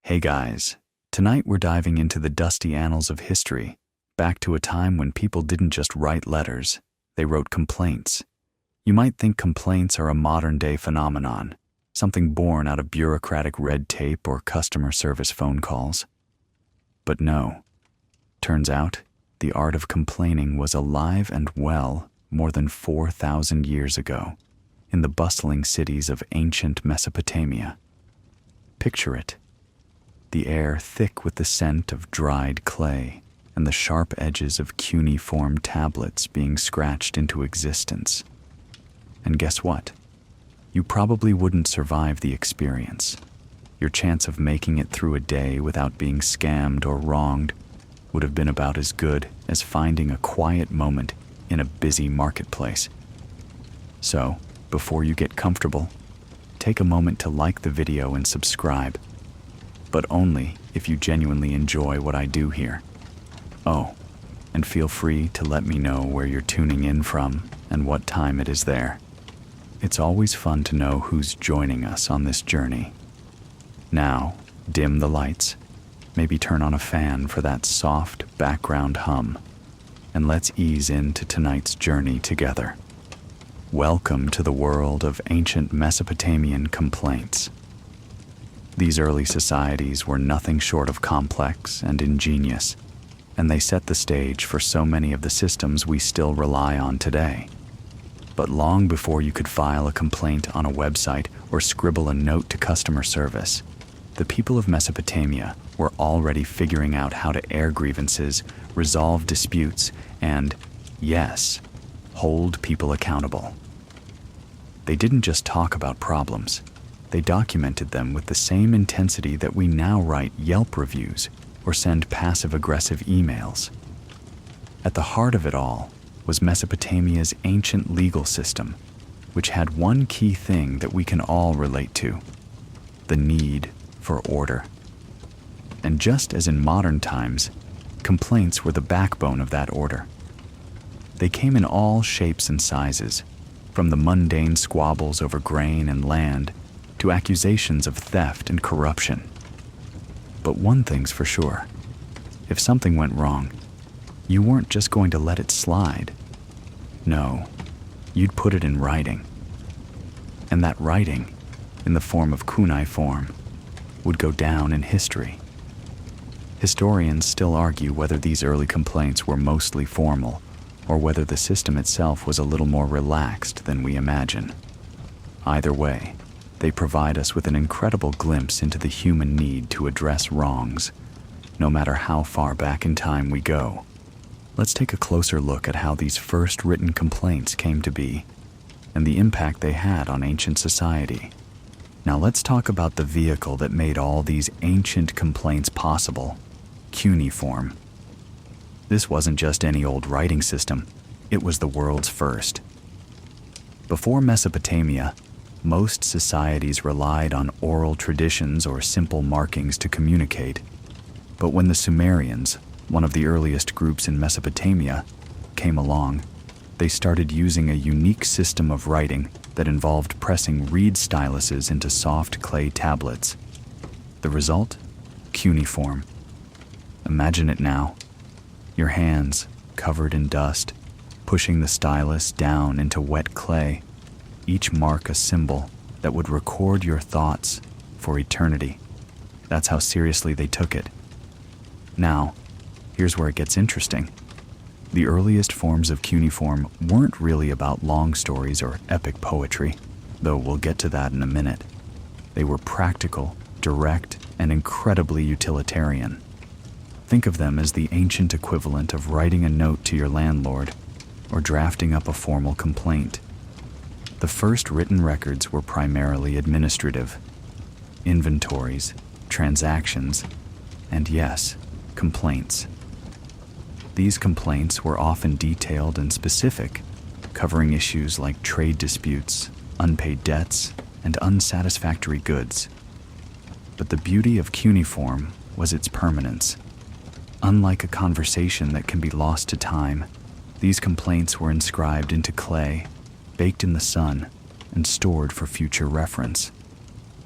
Hey guys, tonight we're diving into the dusty annals of history, back to a time when people didn't just write letters, they wrote complaints. You might think complaints are a modern-day phenomenon, something born out of bureaucratic red tape or customer service phone calls. But no. Turns out, the art of complaining was alive and well more than 4,000 years ago, in the bustling cities of ancient Mesopotamia. Picture it. The air thick with the scent of dried clay and the sharp edges of cuneiform tablets being scratched into existence. And guess what? You probably wouldn't survive the experience. Your chance of making it through a day without being scammed or wronged would have been about as good as finding a quiet moment in a busy marketplace. So, before you get comfortable, take a moment to like the video and subscribe. But only if you genuinely enjoy what I do here. Oh, and feel free to let me know where you're tuning in from and what time it is there. It's always fun to know who's joining us on this journey. Now, dim the lights, maybe turn on a fan for that soft background hum, and let's ease into tonight's journey together. Welcome to the world of ancient Mesopotamian complaints. These early societies were nothing short of complex and ingenious, and they set the stage for so many of the systems we still rely on today. But long before you could file a complaint on a website or scribble a note to customer service, the people of Mesopotamia were already figuring out how to air grievances, resolve disputes, and, yes, hold people accountable. They didn't just talk about problems. They documented them with the same intensity that we now write Yelp reviews or send passive-aggressive emails. At the heart of it all was Mesopotamia's ancient legal system, which had one key thing that we can all relate to: the need for order. And just as in modern times, complaints were the backbone of that order. They came in all shapes and sizes, from the mundane squabbles over grain and land to accusations of theft and corruption. But one thing's for sure: if something went wrong, you weren't just going to let it slide. No, you'd put it in writing. And that writing, in the form of cuneiform, would go down in history. Historians still argue whether these early complaints were mostly formal, or whether the system itself was a little more relaxed than we imagine. Either way, they provide us with an incredible glimpse into the human need to address wrongs, no matter how far back in time we go. Let's take a closer look at how these first written complaints came to be, and the impact they had on ancient society. Now let's talk about the vehicle that made all these ancient complaints possible: cuneiform. This wasn't just any old writing system, it was the world's first. Before Mesopotamia, most societies relied on oral traditions or simple markings to communicate. But when the Sumerians, one of the earliest groups in Mesopotamia, came along, they started using a unique system of writing that involved pressing reed styluses into soft clay tablets. The result? Cuneiform. Imagine it now. Your hands, covered in dust, pushing the stylus down into wet clay, each mark a symbol that would record your thoughts for eternity. That's how seriously they took it. Now, here's where it gets interesting. The earliest forms of cuneiform weren't really about long stories or epic poetry, though we'll get to that in a minute. They were practical, direct, and incredibly utilitarian. Think of them as the ancient equivalent of writing a note to your landlord or drafting up a formal complaint. The first written records were primarily administrative: inventories, transactions, and yes, complaints. These complaints were often detailed and specific, covering issues like trade disputes, unpaid debts, and unsatisfactory goods. But the beauty of cuneiform was its permanence. Unlike a conversation that can be lost to time, these complaints were inscribed into clay, baked in the sun, and stored for future reference.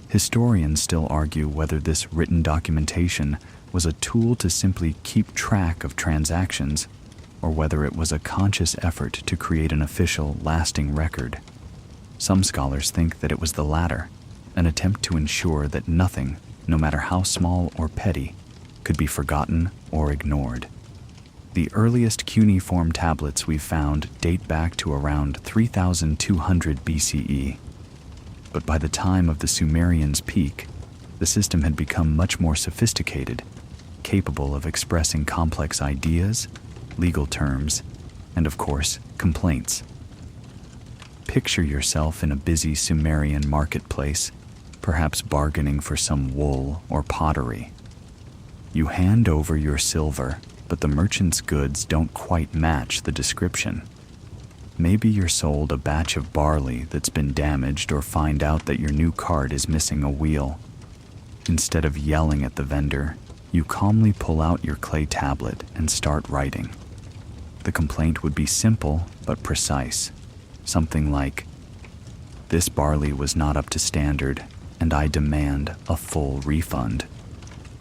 Historians still argue whether this written documentation was a tool to simply keep track of transactions, or whether it was a conscious effort to create an official, lasting record. Some scholars think that it was the latter, an attempt to ensure that nothing, no matter how small or petty, could be forgotten or ignored. The earliest cuneiform tablets we've found date back to around 3200 BCE. But by the time of the Sumerians' peak, the system had become much more sophisticated, capable of expressing complex ideas, legal terms, and of course, complaints. Picture yourself in a busy Sumerian marketplace, perhaps bargaining for some wool or pottery. You hand over your silver, but the merchant's goods don't quite match the description. Maybe you're sold a batch of barley that's been damaged, or find out that your new cart is missing a wheel. Instead of yelling at the vendor, you calmly pull out your clay tablet and start writing. The complaint would be simple but precise. Something like, "This barley was not up to standard, and I demand a full refund."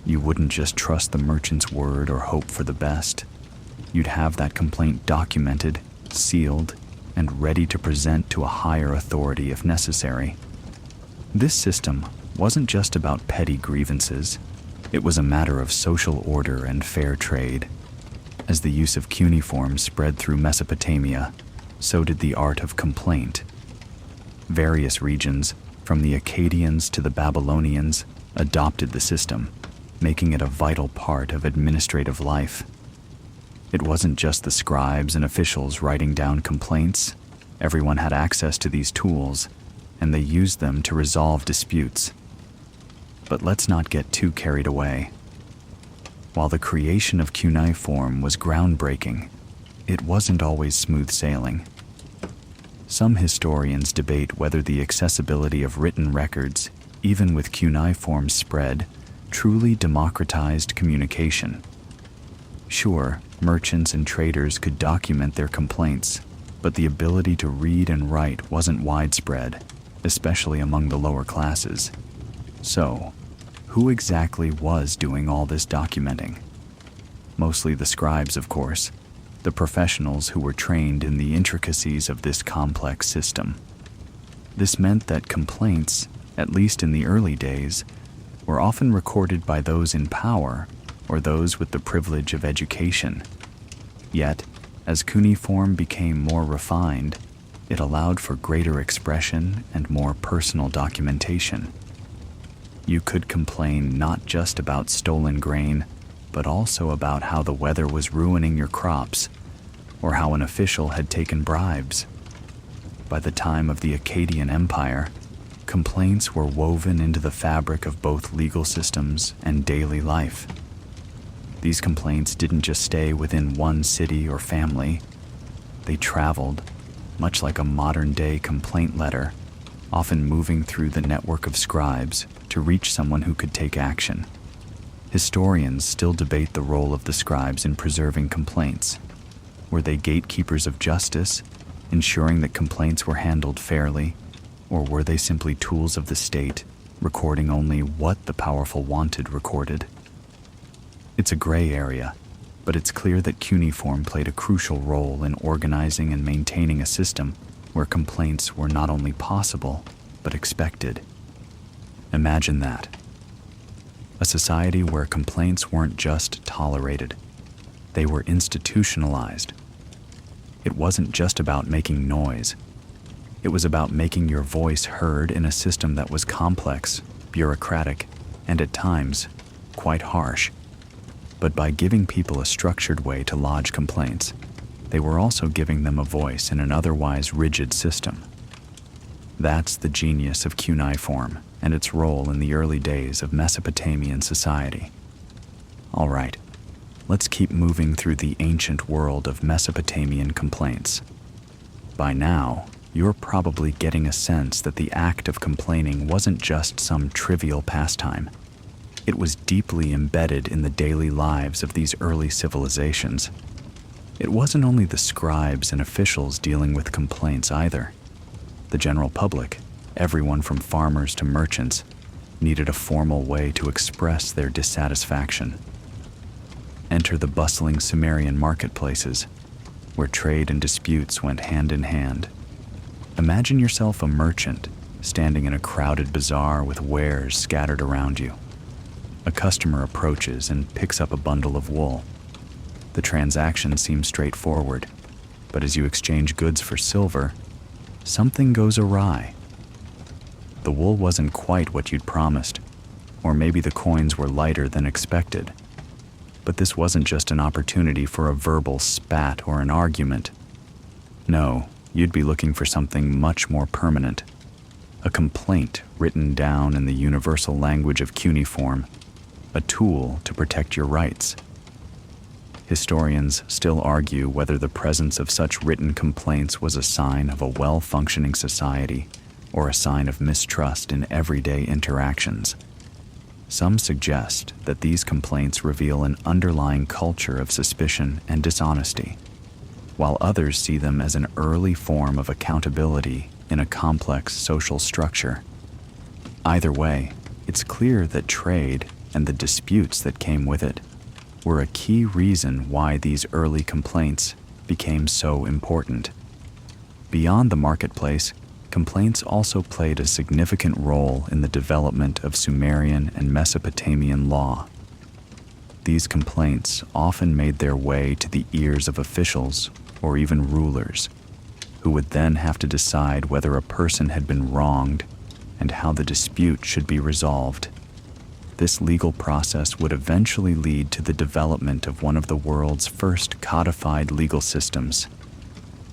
You wouldn't just trust the merchant's word or hope for the best. You'd have that complaint documented, sealed, and ready to present to a higher authority if necessary. This system wasn't just about petty grievances. It was a matter of social order and fair trade. As the use of cuneiform spread through Mesopotamia, so did the art of complaint. Various regions, from the Akkadians to the Babylonians, adopted the system, making it a vital part of administrative life. It wasn't just the scribes and officials writing down complaints. Everyone had access to these tools, and they used them to resolve disputes. But let's not get too carried away. While the creation of cuneiform was groundbreaking, it wasn't always smooth sailing. Some historians debate whether the accessibility of written records, even with cuneiform's spread, truly democratized communication. Sure, merchants and traders could document their complaints, but the ability to read and write wasn't widespread, especially among the lower classes. So, who exactly was doing all this documenting? Mostly the scribes, of course, the professionals who were trained in the intricacies of this complex system. This meant that complaints, at least in the early days, were often recorded by those in power or those with the privilege of education. Yet, as cuneiform became more refined, it allowed for greater expression and more personal documentation. You could complain not just about stolen grain, but also about how the weather was ruining your crops, or how an official had taken bribes. By the time of the Akkadian Empire, complaints were woven into the fabric of both legal systems and daily life. These complaints didn't just stay within one city or family. They traveled, much like a modern-day complaint letter, often moving through the network of scribes to reach someone who could take action. Historians still debate the role of the scribes in preserving complaints. Were they gatekeepers of justice, ensuring that complaints were handled fairly, or were they simply tools of the state, recording only what the powerful wanted recorded? It's a gray area, but it's clear that cuneiform played a crucial role in organizing and maintaining a system where complaints were not only possible, but expected. Imagine that. A society where complaints weren't just tolerated, they were institutionalized. It wasn't just about making noise. It was about making your voice heard in a system that was complex, bureaucratic, and at times, quite harsh. But by giving people a structured way to lodge complaints, they were also giving them a voice in an otherwise rigid system. That's the genius of cuneiform and its role in the early days of Mesopotamian society. All right, let's keep moving through the ancient world of Mesopotamian complaints. By now, you're probably getting a sense that the act of complaining wasn't just some trivial pastime. It was deeply embedded in the daily lives of these early civilizations. It wasn't only the scribes and officials dealing with complaints either. The general public, everyone from farmers to merchants, needed a formal way to express their dissatisfaction. Enter the bustling Sumerian marketplaces, where trade and disputes went hand in hand. Imagine yourself a merchant standing in a crowded bazaar with wares scattered around you. A customer approaches and picks up a bundle of wool. The transaction seems straightforward, but as you exchange goods for silver, something goes awry. The wool wasn't quite what you'd promised, or maybe the coins were lighter than expected. But this wasn't just an opportunity for a verbal spat or an argument. No, you'd be looking for something much more permanent. A complaint written down in the universal language of cuneiform, a tool to protect your rights. Historians still argue whether the presence of such written complaints was a sign of a well-functioning society or a sign of mistrust in everyday interactions. Some suggest that these complaints reveal an underlying culture of suspicion and dishonesty, while others see them as an early form of accountability in a complex social structure. Either way, it's clear that trade and the disputes that came with it were a key reason why these early complaints became so important. Beyond the marketplace, complaints also played a significant role in the development of Sumerian and Mesopotamian law. These complaints often made their way to the ears of officials or even rulers, who would then have to decide whether a person had been wronged and how the dispute should be resolved. This legal process would eventually lead to the development of one of the world's first codified legal systems,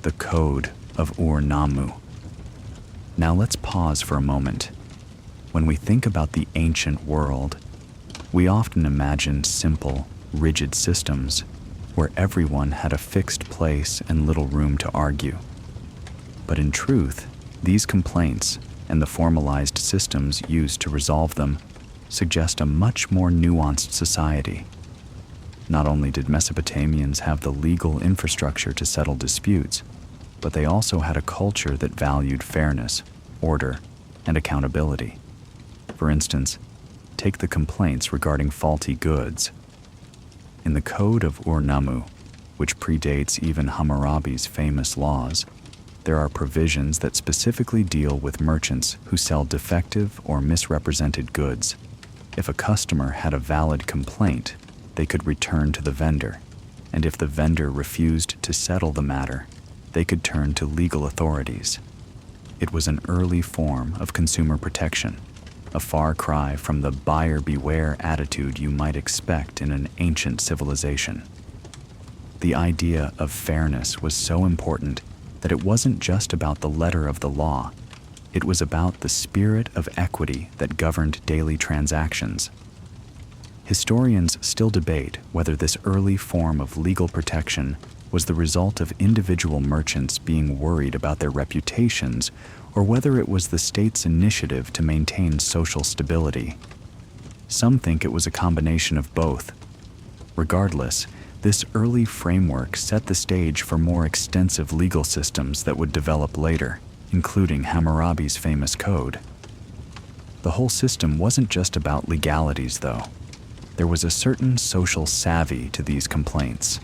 the Code of Ur-Nammu. Now let's pause for a moment. When we think about the ancient world, we often imagine simple, rigid systems where everyone had a fixed place and little room to argue. But in truth, these complaints and the formalized systems used to resolve them suggest a much more nuanced society. Not only did Mesopotamians have the legal infrastructure to settle disputes, but they also had a culture that valued fairness, order, and accountability. For instance, take the complaints regarding faulty goods. In the Code of Ur-Nammu, which predates even Hammurabi's famous laws, there are provisions that specifically deal with merchants who sell defective or misrepresented goods. If a customer had a valid complaint, they could return to the vendor, and if the vendor refused to settle the matter, they could turn to legal authorities. It was an early form of consumer protection, a far cry from the buyer beware attitude you might expect in an ancient civilization. The idea of fairness was so important that it wasn't just about the letter of the law, it was about the spirit of equity that governed daily transactions. Historians still debate whether this early form of legal protection was the result of individual merchants being worried about their reputations or whether it was the state's initiative to maintain social stability. Some think it was a combination of both. Regardless, this early framework set the stage for more extensive legal systems that would develop later, including Hammurabi's famous code. The whole system wasn't just about legalities, though. There was a certain social savvy to these complaints.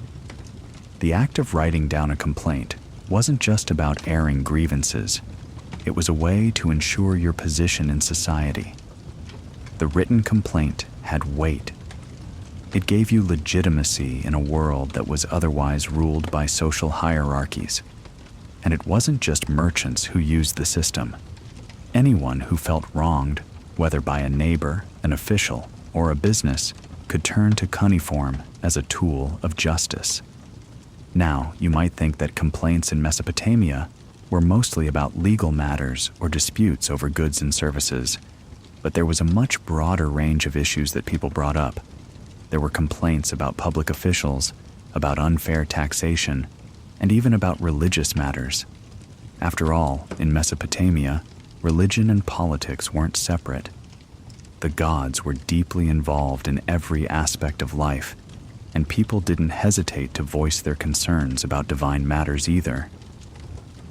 The act of writing down a complaint wasn't just about airing grievances. It was a way to ensure your position in society. The written complaint had weight. It gave you legitimacy in a world that was otherwise ruled by social hierarchies. And it wasn't just merchants who used the system. Anyone who felt wronged, whether by a neighbor, an official, or a business, could turn to cuneiform as a tool of justice. Now, you might think that complaints in Mesopotamia were mostly about legal matters or disputes over goods and services, but there was a much broader range of issues that people brought up. There were complaints about public officials, about unfair taxation, and even about religious matters. After all, in Mesopotamia, religion and politics weren't separate. The gods were deeply involved in every aspect of life, and people didn't hesitate to voice their concerns about divine matters either.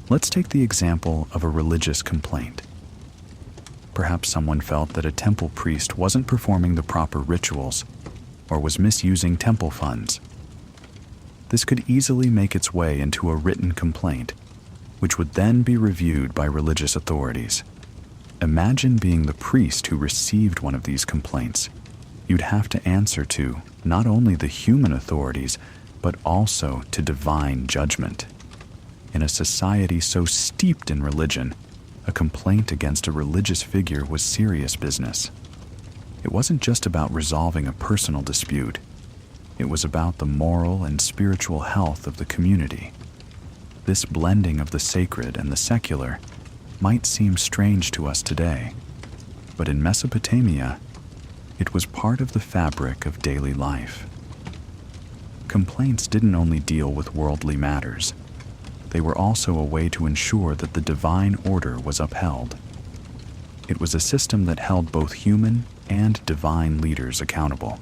Let's take the example of a religious complaint. Perhaps someone felt that a temple priest wasn't performing the proper rituals or was misusing temple funds. This could easily make its way into a written complaint, which would then be reviewed by religious authorities. Imagine being the priest who received one of these complaints. You'd have to answer to not only the human authorities, but also to divine judgment. In a society so steeped in religion, a complaint against a religious figure was serious business. It wasn't just about resolving a personal dispute. It was about the moral and spiritual health of the community. This blending of the sacred and the secular might seem strange to us today, but in Mesopotamia, it was part of the fabric of daily life. Complaints didn't only deal with worldly matters. They were also a way to ensure that the divine order was upheld. It was a system that held both human and divine leaders accountable.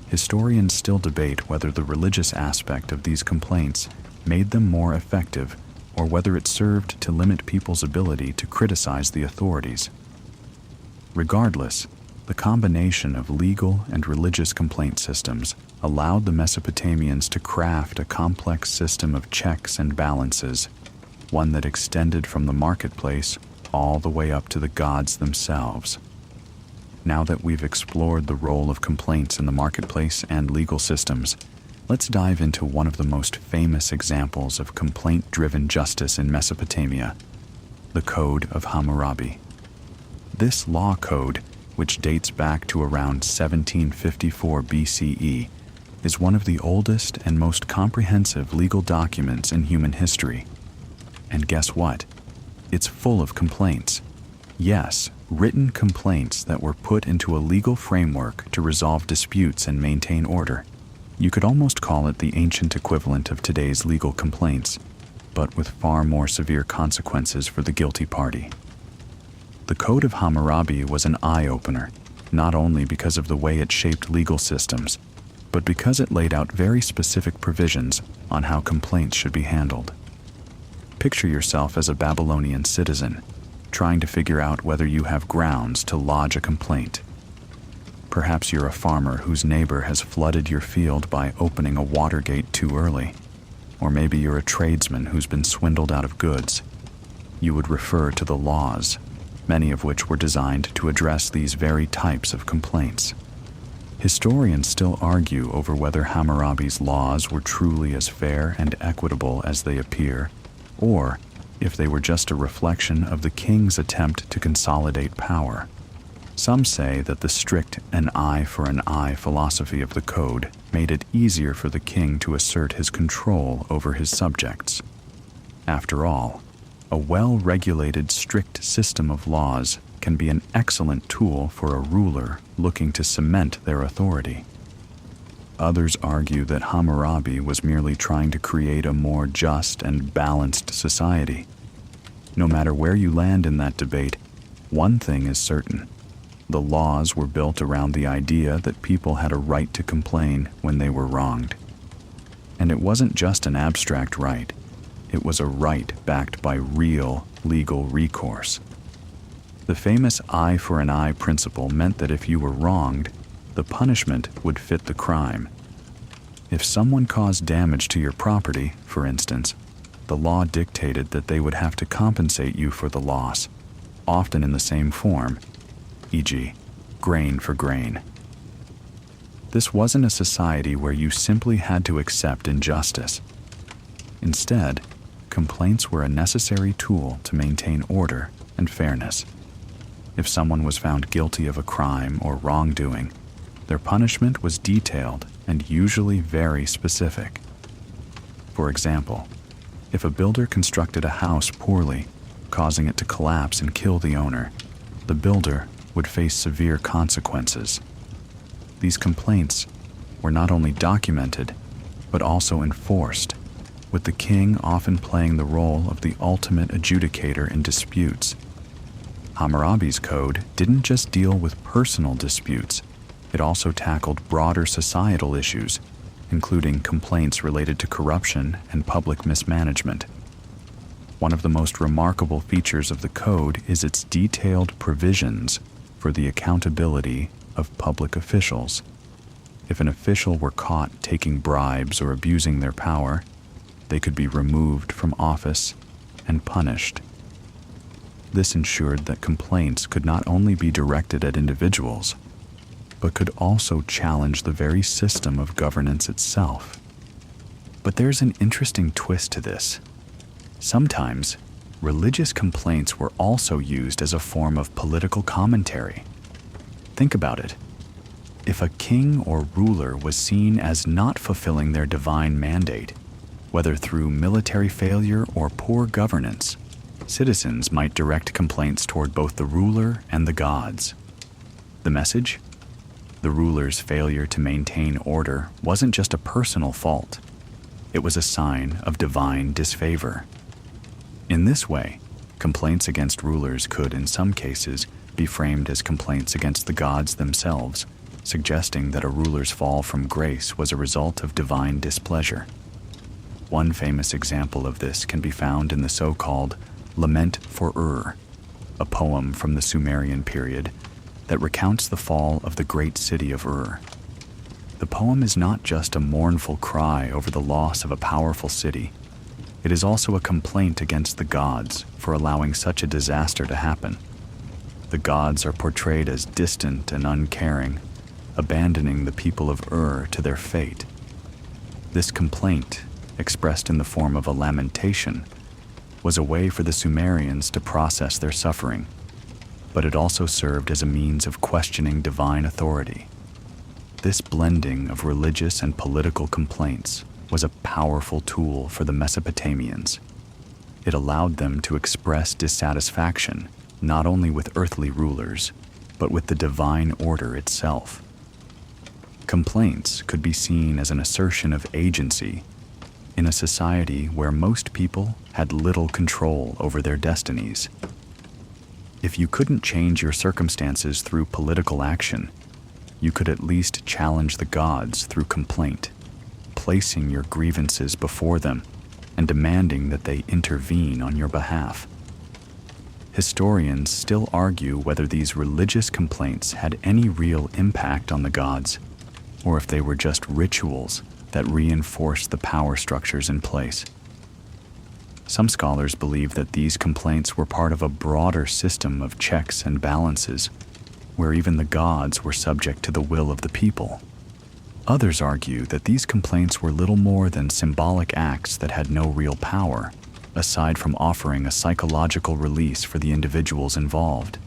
Historians still debate whether the religious aspect of these complaints made them more effective or whether it served to limit people's ability to criticize the authorities. Regardless, the combination of legal and religious complaint systems allowed the Mesopotamians to craft a complex system of checks and balances, one that extended from the marketplace all the way up to the gods themselves. Now that we've explored the role of complaints in the marketplace and legal systems, let's dive into one of the most famous examples of complaint-driven justice in Mesopotamia, the Code of Hammurabi. This law code, which dates back to around 1754 BCE, is one of the oldest and most comprehensive legal documents in human history. And guess what? It's full of complaints. Yes, written complaints that were put into a legal framework to resolve disputes and maintain order. You could almost call it the ancient equivalent of today's legal complaints, but with far more severe consequences for the guilty party. The Code of Hammurabi was an eye-opener, not only because of the way it shaped legal systems, but because it laid out very specific provisions on how complaints should be handled. Picture yourself as a Babylonian citizen, trying to figure out whether you have grounds to lodge a complaint. Perhaps you're a farmer whose neighbor has flooded your field by opening a water gate too early. Or maybe you're a tradesman who's been swindled out of goods. You would refer to the laws, many of which were designed to address these very types of complaints. Historians still argue over whether Hammurabi's laws were truly as fair and equitable as they appear, or if they were just a reflection of the king's attempt to consolidate power. Some say that the strict an eye for an eye philosophy of the code made it easier for the king to assert his control over his subjects. After all, a well-regulated, strict system of laws can be an excellent tool for a ruler looking to cement their authority. Others argue that Hammurabi was merely trying to create a more just and balanced society. No matter where you land in that debate, one thing is certain. The laws were built around the idea that people had a right to complain when they were wronged. And it wasn't just an abstract right. It was a right backed by real legal recourse. The famous eye for an eye principle meant that if you were wronged, the punishment would fit the crime. If someone caused damage to your property, for instance, the law dictated that they would have to compensate you for the loss, often in the same form, e.g., grain for grain. This wasn't a society where you simply had to accept injustice. Instead, complaints were a necessary tool to maintain order and fairness. If someone was found guilty of a crime or wrongdoing, their punishment was detailed and usually very specific. For example, if a builder constructed a house poorly, causing it to collapse and kill the owner, the builder would face severe consequences. These complaints were not only documented, but also enforced, with the king often playing the role of the ultimate adjudicator in disputes. Hammurabi's code didn't just deal with personal disputes, it also tackled broader societal issues, including complaints related to corruption and public mismanagement. One of the most remarkable features of the code is its detailed provisions for the accountability of public officials. If an official were caught taking bribes or abusing their power, they could be removed from office and punished. This ensured that complaints could not only be directed at individuals, but could also challenge the very system of governance itself. But there's an interesting twist to this. Sometimes, religious complaints were also used as a form of political commentary. Think about it. If a king or ruler was seen as not fulfilling their divine mandate, whether through military failure or poor governance, citizens might direct complaints toward both the ruler and the gods. The message? The ruler's failure to maintain order wasn't just a personal fault. It was a sign of divine disfavor. In this way, complaints against rulers could, in some cases, be framed as complaints against the gods themselves, suggesting that a ruler's fall from grace was a result of divine displeasure. One famous example of this can be found in the so-called Lament for Ur, a poem from the Sumerian period that recounts the fall of the great city of Ur. The poem is not just a mournful cry over the loss of a powerful city. It is also a complaint against the gods for allowing such a disaster to happen. The gods are portrayed as distant and uncaring, abandoning the people of Ur to their fate. This complaint, expressed in the form of a lamentation, was a way for the Sumerians to process their suffering, but it also served as a means of questioning divine authority. This blending of religious and political complaints was a powerful tool for the Mesopotamians. It allowed them to express dissatisfaction not only with earthly rulers, but with the divine order itself. Complaints could be seen as an assertion of agency in a society where most people had little control over their destinies. If you couldn't change your circumstances through political action, you could at least challenge the gods through complaint, placing your grievances before them and demanding that they intervene on your behalf. Historians still argue whether these religious complaints had any real impact on the gods, or if they were just rituals that reinforced the power structures in place. Some scholars believe that these complaints were part of a broader system of checks and balances, where even the gods were subject to the will of the people. Others argue that these complaints were little more than symbolic acts that had no real power, aside from offering a psychological release for the individuals involved.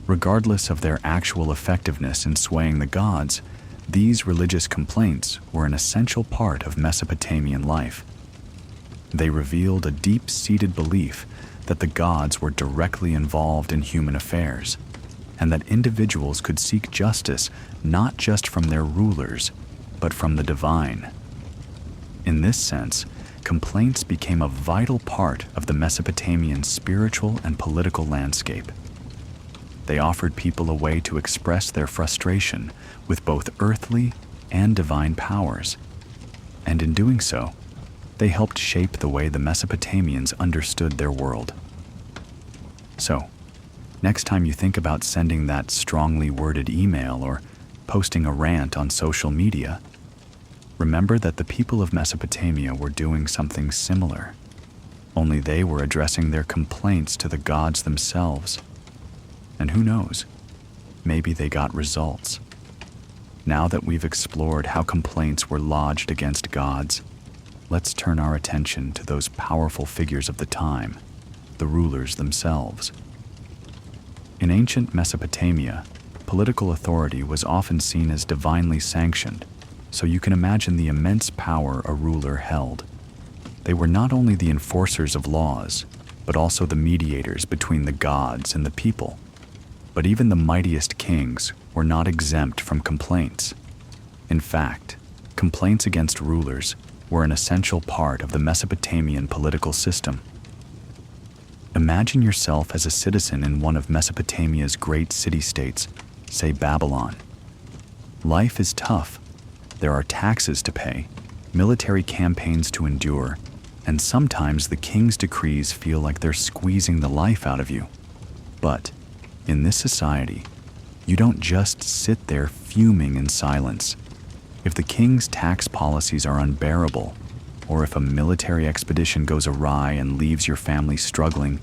Regardless of their actual effectiveness in swaying the gods, these religious complaints were an essential part of Mesopotamian life. They revealed a deep-seated belief that the gods were directly involved in human affairs, and that individuals could seek justice not just from their rulers, but from the divine. In this sense, complaints became a vital part of the Mesopotamian spiritual and political landscape. They offered people a way to express their frustration with both earthly and divine powers, and in doing so, they helped shape the way the Mesopotamians understood their world. So, next time you think about sending that strongly worded email or posting a rant on social media, remember that the people of Mesopotamia were doing something similar, only they were addressing their complaints to the gods themselves. And who knows, maybe they got results. Now that we've explored how complaints were lodged against gods, let's turn our attention to those powerful figures of the time, the rulers themselves. In ancient Mesopotamia, political authority was often seen as divinely sanctioned, so you can imagine the immense power a ruler held. They were not only the enforcers of laws, but also the mediators between the gods and the people. But even the mightiest kings were not exempt from complaints. In fact, complaints against rulers were an essential part of the Mesopotamian political system. Imagine yourself as a citizen in one of Mesopotamia's great city-states, say Babylon. Life is tough. There are taxes to pay, military campaigns to endure, and sometimes the king's decrees feel like they're squeezing the life out of you. But in this society, you don't just sit there fuming in silence. If the king's tax policies are unbearable, or if a military expedition goes awry and leaves your family struggling,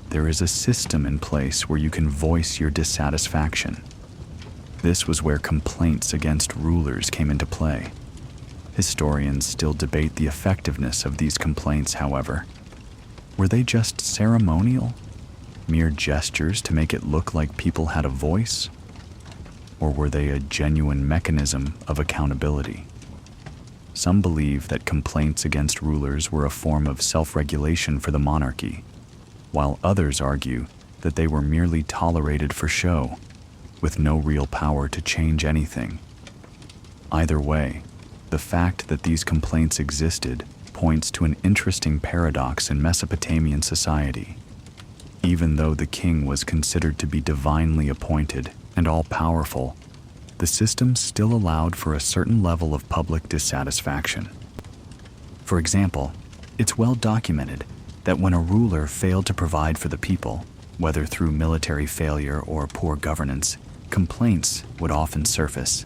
there is a system in place where you can voice your dissatisfaction. This was where complaints against rulers came into play. Historians still debate the effectiveness of these complaints, however. Were they just ceremonial? Mere gestures to make it look like people had a voice? Or were they a genuine mechanism of accountability? Some believe that complaints against rulers were a form of self-regulation for the monarchy, while others argue that they were merely tolerated for show, with no real power to change anything. Either way, the fact that these complaints existed points to an interesting paradox in Mesopotamian society. Even though the king was considered to be divinely appointed and all-powerful, the system still allowed for a certain level of public dissatisfaction. For example, it's well documented that when a ruler failed to provide for the people, whether through military failure or poor governance, complaints would often surface.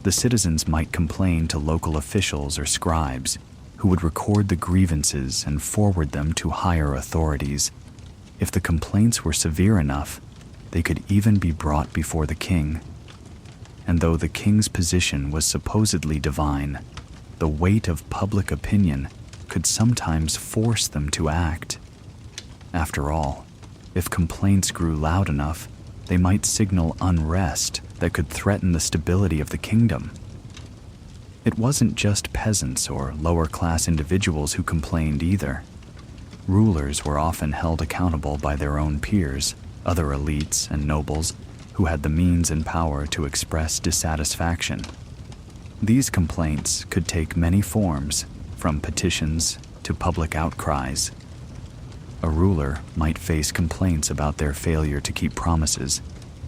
The citizens might complain to local officials or scribes, who would record the grievances and forward them to higher authorities. If the complaints were severe enough, they could even be brought before the king. And though the king's position was supposedly divine, the weight of public opinion could sometimes force them to act. After all, if complaints grew loud enough, they might signal unrest that could threaten the stability of the kingdom. It wasn't just peasants or lower-class individuals who complained either. Rulers were often held accountable by their own peers, other elites and nobles, who had the means and power to express dissatisfaction. These complaints could take many forms, from petitions to public outcries. A ruler might face complaints about their failure to keep promises,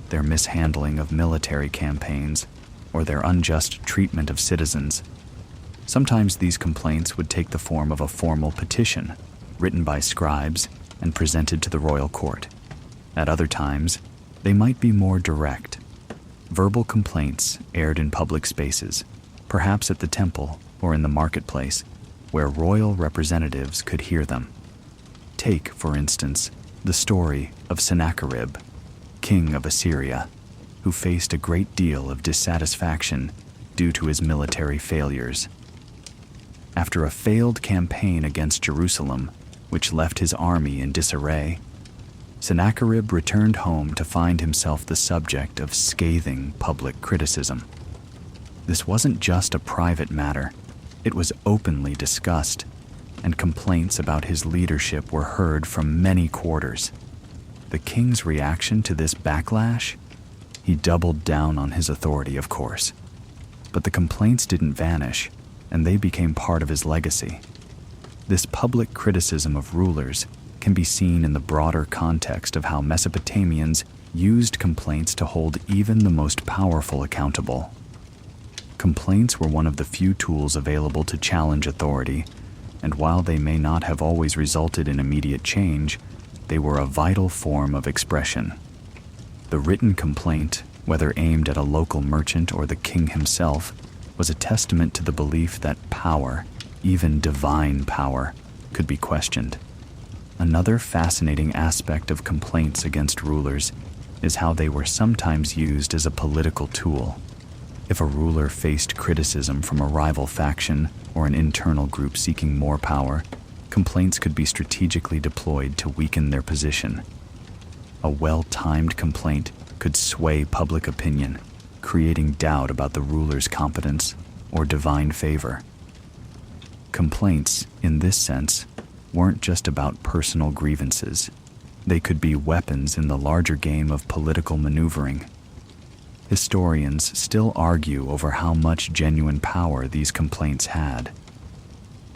their mishandling of military campaigns, or their unjust treatment of citizens. Sometimes these complaints would take the form of a formal petition, written by scribes and presented to the royal court. At other times, they might be more direct. Verbal complaints aired in public spaces, perhaps at the temple or in the marketplace, where royal representatives could hear them. Take, for instance, the story of Sennacherib, king of Assyria, who faced a great deal of dissatisfaction due to his military failures. After a failed campaign against Jerusalem, which left his army in disarray, Sennacherib returned home to find himself the subject of scathing public criticism. This wasn't just a private matter, it was openly discussed, and complaints about his leadership were heard from many quarters. The king's reaction to this backlash? He doubled down on his authority, of course. But the complaints didn't vanish, and they became part of his legacy. This public criticism of rulers can be seen in the broader context of how Mesopotamians used complaints to hold even the most powerful accountable. Complaints were one of the few tools available to challenge authority, and while they may not have always resulted in immediate change, they were a vital form of expression. The written complaint, whether aimed at a local merchant or the king himself, was a testament to the belief that power, even divine power, could be questioned. Another fascinating aspect of complaints against rulers is how they were sometimes used as a political tool. If a ruler faced criticism from a rival faction or an internal group seeking more power, complaints could be strategically deployed to weaken their position. A well-timed complaint could sway public opinion, creating doubt about the ruler's competence or divine favor. Complaints, in this sense, weren't just about personal grievances. They could be weapons in the larger game of political maneuvering. Historians still argue over how much genuine power these complaints had.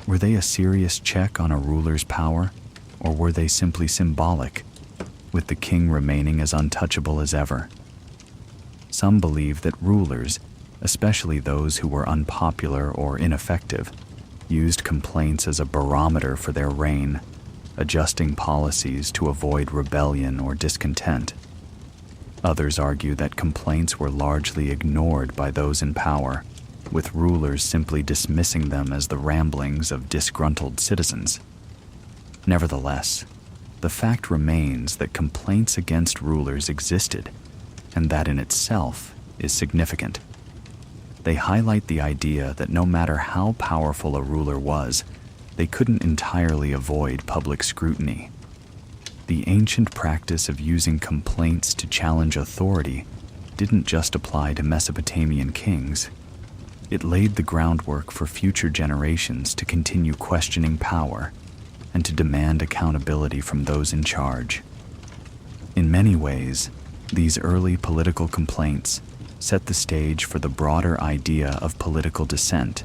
Were they a serious check on a ruler's power, or were they simply symbolic, with the king remaining as untouchable as ever? Some believe that rulers, especially those who were unpopular or ineffective, used complaints as a barometer for their reign, adjusting policies to avoid rebellion or discontent. Others argue that complaints were largely ignored by those in power, with rulers simply dismissing them as the ramblings of disgruntled citizens. Nevertheless, the fact remains that complaints against rulers existed, and that in itself is significant. They highlight the idea that no matter how powerful a ruler was, they couldn't entirely avoid public scrutiny. The ancient practice of using complaints to challenge authority didn't just apply to Mesopotamian kings. It laid the groundwork for future generations to continue questioning power and to demand accountability from those in charge. In many ways, these early political complaints set the stage for the broader idea of political dissent,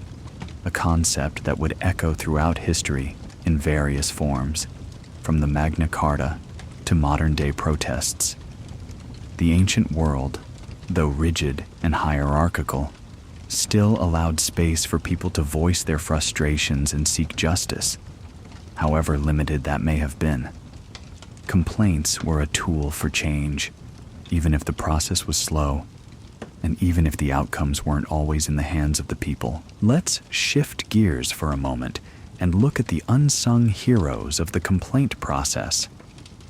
a concept that would echo throughout history in various forms, from the Magna Carta to modern-day protests. The ancient world, though rigid and hierarchical, still allowed space for people to voice their frustrations and seek justice, however limited that may have been. Complaints were a tool for change, even if the process was slow, and even if the outcomes weren't always in the hands of the people. Let's shift gears for a moment and look at the unsung heroes of the complaint process,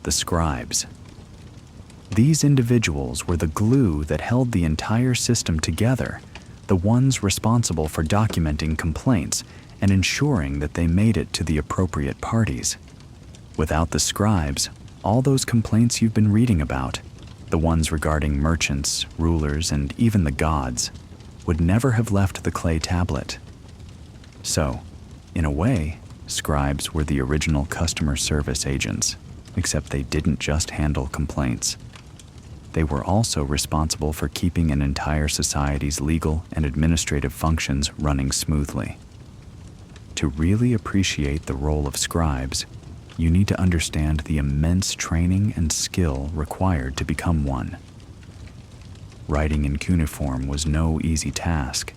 the scribes. These individuals were the glue that held the entire system together, the ones responsible for documenting complaints and ensuring that they made it to the appropriate parties. Without the scribes, all those complaints you've been reading about, the ones regarding merchants, rulers, and even the gods, would never have left the clay tablet. So, in a way, scribes were the original customer service agents, except they didn't just handle complaints. They were also responsible for keeping an entire society's legal and administrative functions running smoothly. To really appreciate the role of scribes, you need to understand the immense training and skill required to become one. Writing in cuneiform was no easy task.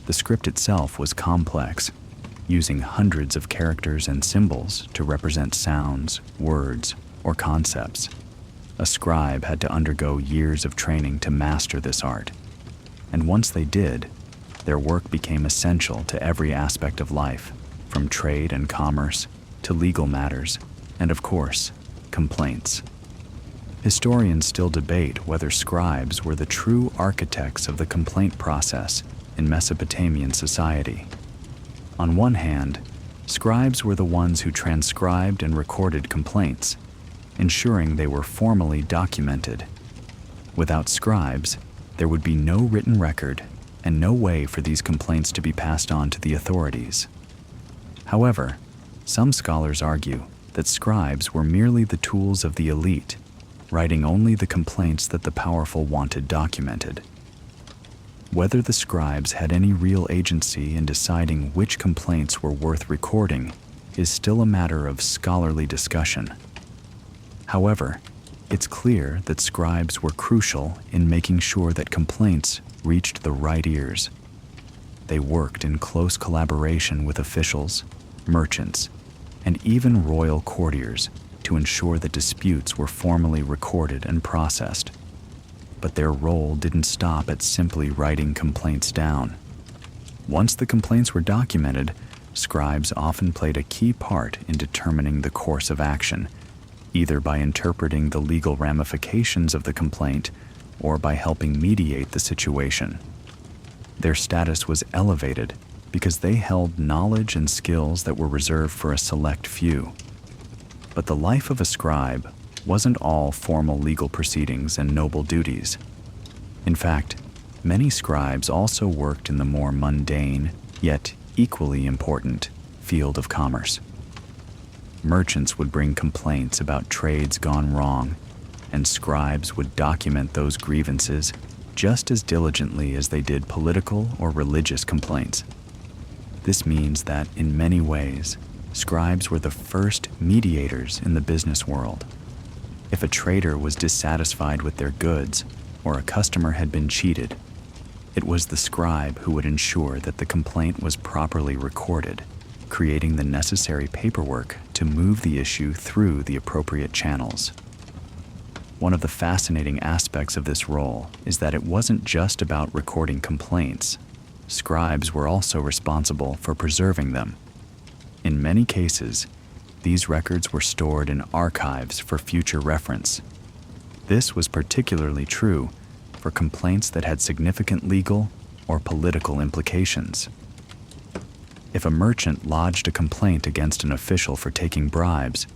The script itself was complex, using hundreds of characters and symbols to represent sounds, words, or concepts. A scribe had to undergo years of training to master this art, and once they did, their work became essential to every aspect of life, from trade and commerce to legal matters, and of course, complaints. Historians still debate whether scribes were the true architects of the complaint process in Mesopotamian society. On one hand, scribes were the ones who transcribed and recorded complaints, ensuring they were formally documented. Without scribes, there would be no written record and no way for these complaints to be passed on to the authorities. However, some scholars argue that scribes were merely the tools of the elite, writing only the complaints that the powerful wanted documented. Whether the scribes had any real agency in deciding which complaints were worth recording is still a matter of scholarly discussion. However, it's clear that scribes were crucial in making sure that complaints reached the right ears. They worked in close collaboration with officials, merchants, and even royal courtiers to ensure that disputes were formally recorded and processed. But their role didn't stop at simply writing complaints down. Once the complaints were documented, scribes often played a key part in determining the course of action, either by interpreting the legal ramifications of the complaint or by helping mediate the situation. Their status was elevated because they held knowledge and skills that were reserved for a select few. But the life of a scribe wasn't all formal legal proceedings and noble duties. In fact, many scribes also worked in the more mundane, yet equally important, field of commerce. Merchants would bring complaints about trades gone wrong, and scribes would document those grievances just as diligently as they did political or religious complaints. This means that, in many ways, scribes were the first mediators in the business world. If a trader was dissatisfied with their goods, or a customer had been cheated, it was the scribe who would ensure that the complaint was properly recorded, creating the necessary paperwork to move the issue through the appropriate channels. One of the fascinating aspects of this role is that it wasn't just about recording complaints. Scribes were also responsible for preserving them. In many cases, these records were stored in archives for future reference. This was particularly true for complaints that had significant legal or political implications. If a merchant lodged a complaint against an official for taking bribes,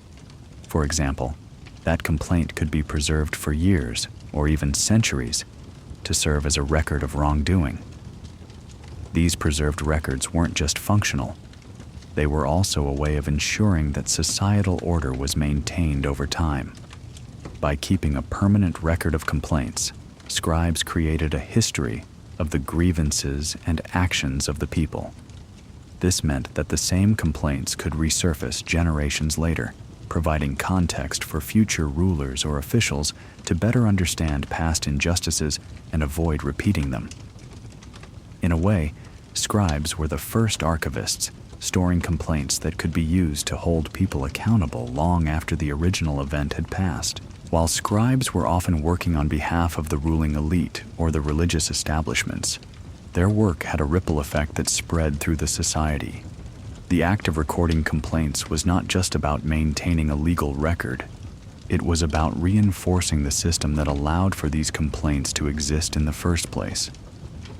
for example, that complaint could be preserved for years or even centuries to serve as a record of wrongdoing. These preserved records weren't just functional. They were also a way of ensuring that societal order was maintained over time. By keeping a permanent record of complaints, scribes created a history of the grievances and actions of the people. This meant that the same complaints could resurface generations later, providing context for future rulers or officials to better understand past injustices and avoid repeating them. In a way, scribes were the first archivists, storing complaints that could be used to hold people accountable long after the original event had passed. While scribes were often working on behalf of the ruling elite or the religious establishments, their work had a ripple effect that spread through the society. The act of recording complaints was not just about maintaining a legal record. It was about reinforcing the system that allowed for these complaints to exist in the first place.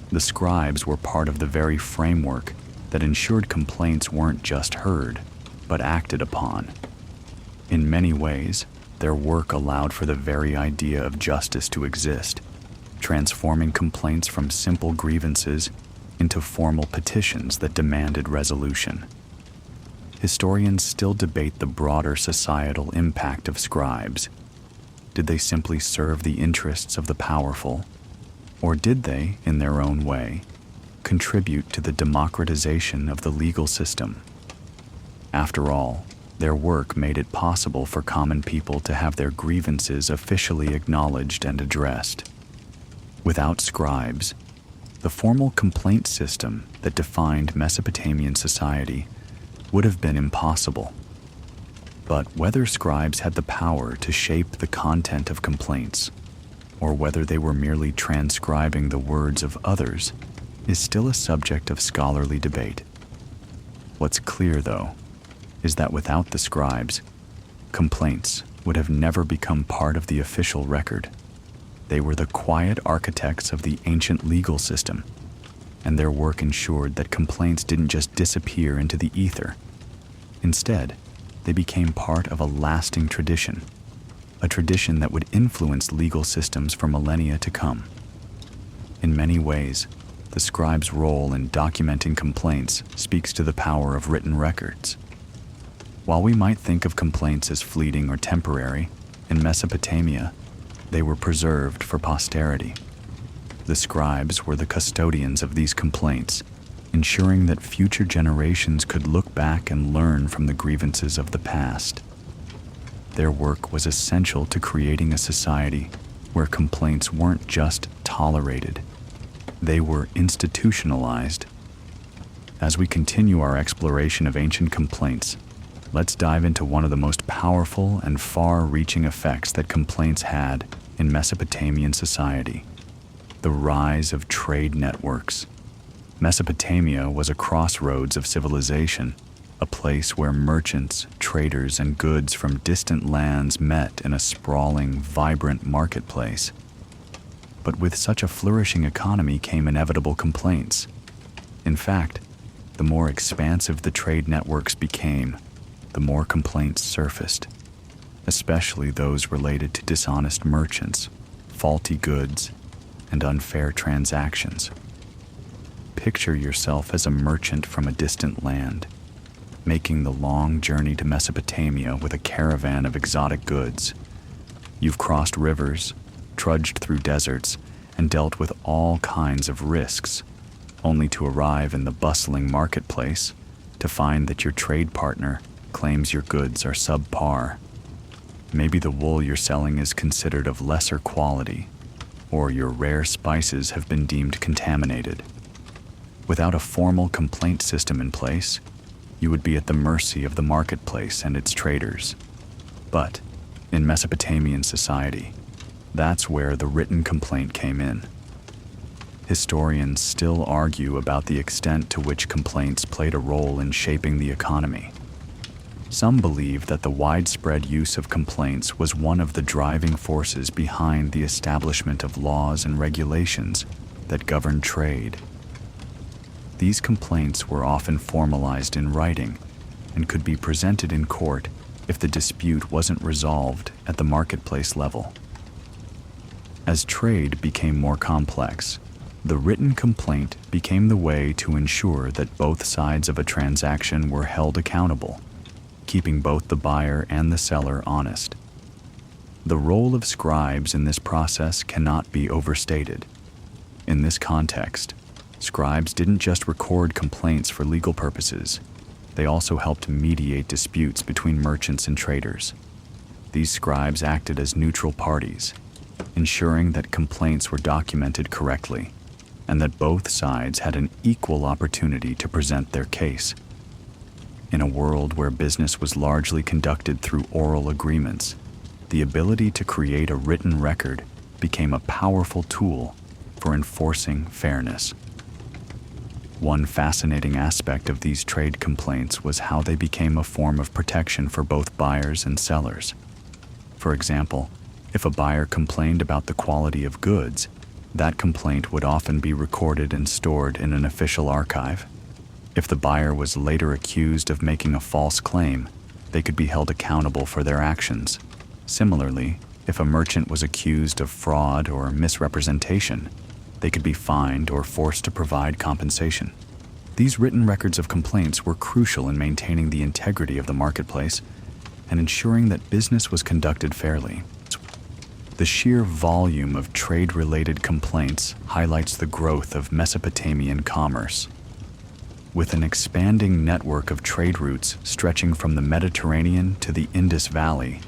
The scribes were part of the very framework that ensured complaints weren't just heard, but acted upon. In many ways, their work allowed for the very idea of justice to exist, transforming complaints from simple grievances into formal petitions that demanded resolution. Historians still debate the broader societal impact of scribes. Did they simply serve the interests of the powerful, or did they, in their own way, contribute to the democratization of the legal system? After all, their work made it possible for common people to have their grievances officially acknowledged and addressed. Without scribes, the formal complaint system that defined Mesopotamian society would have been impossible. But whether scribes had the power to shape the content of complaints, or whether they were merely transcribing the words of others, is still a subject of scholarly debate. What's clear, though, is that without the scribes, complaints would have never become part of the official record. They were the quiet architects of the ancient legal system, and their work ensured that complaints didn't just disappear into the ether. Instead, they became part of a lasting tradition, a tradition that would influence legal systems for millennia to come. In many ways, the scribe's role in documenting complaints speaks to the power of written records. While we might think of complaints as fleeting or temporary, in Mesopotamia, they were preserved for posterity. The scribes were the custodians of these complaints, ensuring that future generations could look back and learn from the grievances of the past. Their work was essential to creating a society where complaints weren't just tolerated, they were institutionalized. As we continue our exploration of ancient complaints, let's dive into one of the most powerful and far-reaching effects that complaints had in Mesopotamian society: the rise of trade networks. Mesopotamia was a crossroads of civilization, a place where merchants, traders, and goods from distant lands met in a sprawling, vibrant marketplace. But with such a flourishing economy came inevitable complaints. In fact, the more expansive the trade networks became, the more complaints surfaced, especially those related to dishonest merchants, faulty goods, and unfair transactions. Picture yourself as a merchant from a distant land, making the long journey to Mesopotamia with a caravan of exotic goods. You've crossed rivers, trudged through deserts, and dealt with all kinds of risks, only to arrive in the bustling marketplace to find that your trade partner claims your goods are subpar. Maybe the wool you're selling is considered of lesser quality, or your rare spices have been deemed contaminated. Without a formal complaint system in place, you would be at the mercy of the marketplace and its traders. But in Mesopotamian society, that's where the written complaint came in. Historians still argue about the extent to which complaints played a role in shaping the economy. Some believe that the widespread use of complaints was one of the driving forces behind the establishment of laws and regulations that governed trade. These complaints were often formalized in writing and could be presented in court if the dispute wasn't resolved at the marketplace level. As trade became more complex, the written complaint became the way to ensure that both sides of a transaction were held accountable, keeping both the buyer and the seller honest. The role of scribes in this process cannot be overstated. In this context, scribes didn't just record complaints for legal purposes, they also helped mediate disputes between merchants and traders. These scribes acted as neutral parties, ensuring that complaints were documented correctly and that both sides had an equal opportunity to present their case. In a world where business was largely conducted through oral agreements, the ability to create a written record became a powerful tool for enforcing fairness. One fascinating aspect of these trade complaints was how they became a form of protection for both buyers and sellers. For example, if a buyer complained about the quality of goods, that complaint would often be recorded and stored in an official archive. If the buyer was later accused of making a false claim, they could be held accountable for their actions. Similarly, if a merchant was accused of fraud or misrepresentation, they could be fined or forced to provide compensation. These written records of complaints were crucial in maintaining the integrity of the marketplace and ensuring that business was conducted fairly. The sheer volume of trade-related complaints highlights the growth of Mesopotamian commerce. With an expanding network of trade routes stretching from the Mediterranean to the Indus Valley,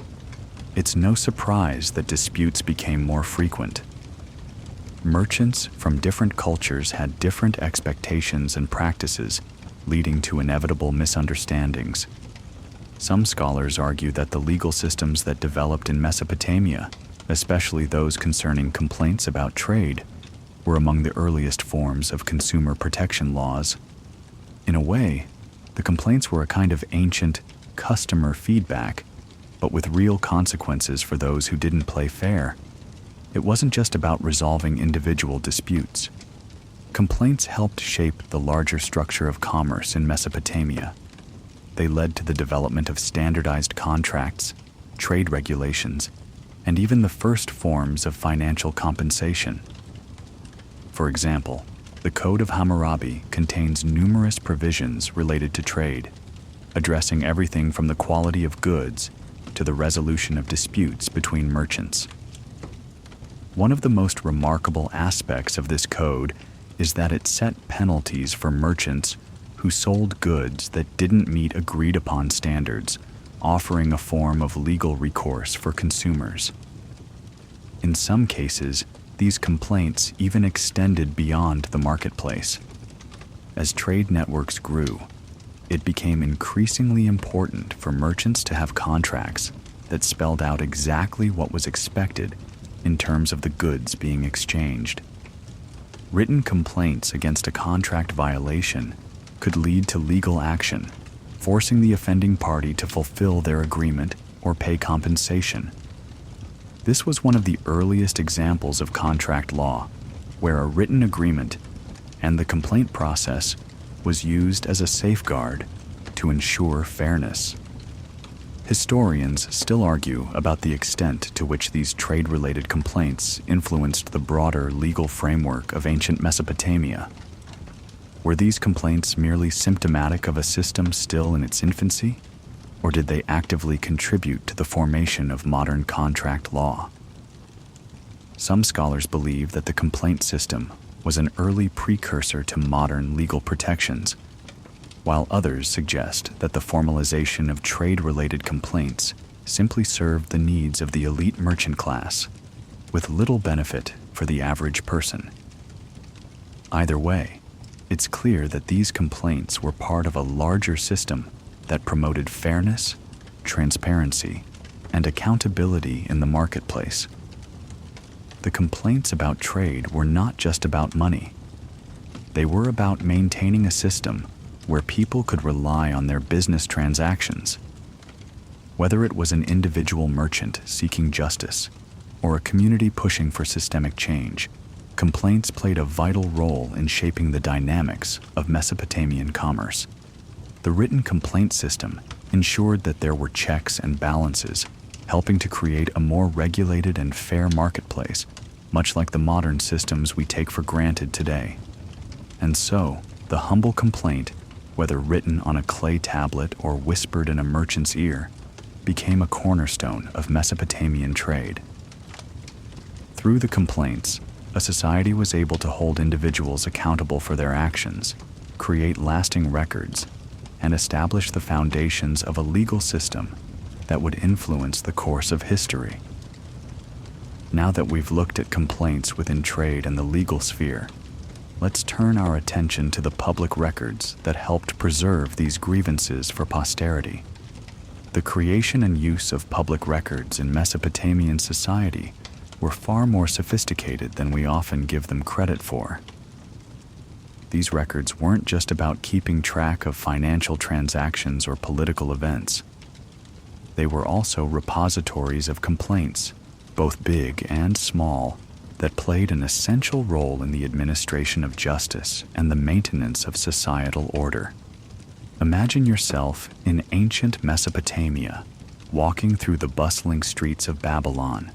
it's no surprise that disputes became more frequent. Merchants from different cultures had different expectations and practices, leading to inevitable misunderstandings. Some scholars argue that the legal systems that developed in Mesopotamia, especially those concerning complaints about trade, were among the earliest forms of consumer protection laws. In a way, the complaints were a kind of ancient customer feedback, but with real consequences for those who didn't play fair. It wasn't just about resolving individual disputes. Complaints helped shape the larger structure of commerce in Mesopotamia. They led to the development of standardized contracts, trade regulations, and even the first forms of financial compensation. For example, the Code of Hammurabi contains numerous provisions related to trade, addressing everything from the quality of goods to the resolution of disputes between merchants. One of the most remarkable aspects of this code is that it set penalties for merchants who sold goods that didn't meet agreed-upon standards, offering a form of legal recourse for consumers. In some cases, these complaints even extended beyond the marketplace. As trade networks grew, it became increasingly important for merchants to have contracts that spelled out exactly what was expected in terms of the goods being exchanged. Written complaints against a contract violation could lead to legal action, forcing the offending party to fulfill their agreement or pay compensation. This was one of the earliest examples of contract law, where a written agreement and the complaint process was used as a safeguard to ensure fairness. Historians still argue about the extent to which these trade-related complaints influenced the broader legal framework of ancient Mesopotamia. Were these complaints merely symptomatic of a system still in its infancy, or did they actively contribute to the formation of modern contract law? Some scholars believe that the complaint system was an early precursor to modern legal protections, while others suggest that the formalization of trade-related complaints simply served the needs of the elite merchant class, with little benefit for the average person. Either way, It's clear that these complaints were part of a larger system that promoted fairness, transparency, and accountability in the marketplace. The complaints about trade were not just about money. They were about maintaining a system where people could rely on their business transactions. Whether it was an individual merchant seeking justice or a community pushing for systemic change, complaints played a vital role in shaping the dynamics of Mesopotamian commerce. The written complaint system ensured that there were checks and balances, helping to create a more regulated and fair marketplace, much like the modern systems we take for granted today. And so, the humble complaint, whether written on a clay tablet or whispered in a merchant's ear, became a cornerstone of Mesopotamian trade. Through the complaints, a society was able to hold individuals accountable for their actions, create lasting records, and establish the foundations of a legal system that would influence the course of history. Now that we've looked at complaints within trade and the legal sphere, let's turn our attention to the public records that helped preserve these grievances for posterity. The creation and use of public records in Mesopotamian society were far more sophisticated than we often give them credit for. These records weren't just about keeping track of financial transactions or political events. They were also repositories of complaints, both big and small, that played an essential role in the administration of justice and the maintenance of societal order. Imagine yourself in ancient Mesopotamia, walking through the bustling streets of Babylon.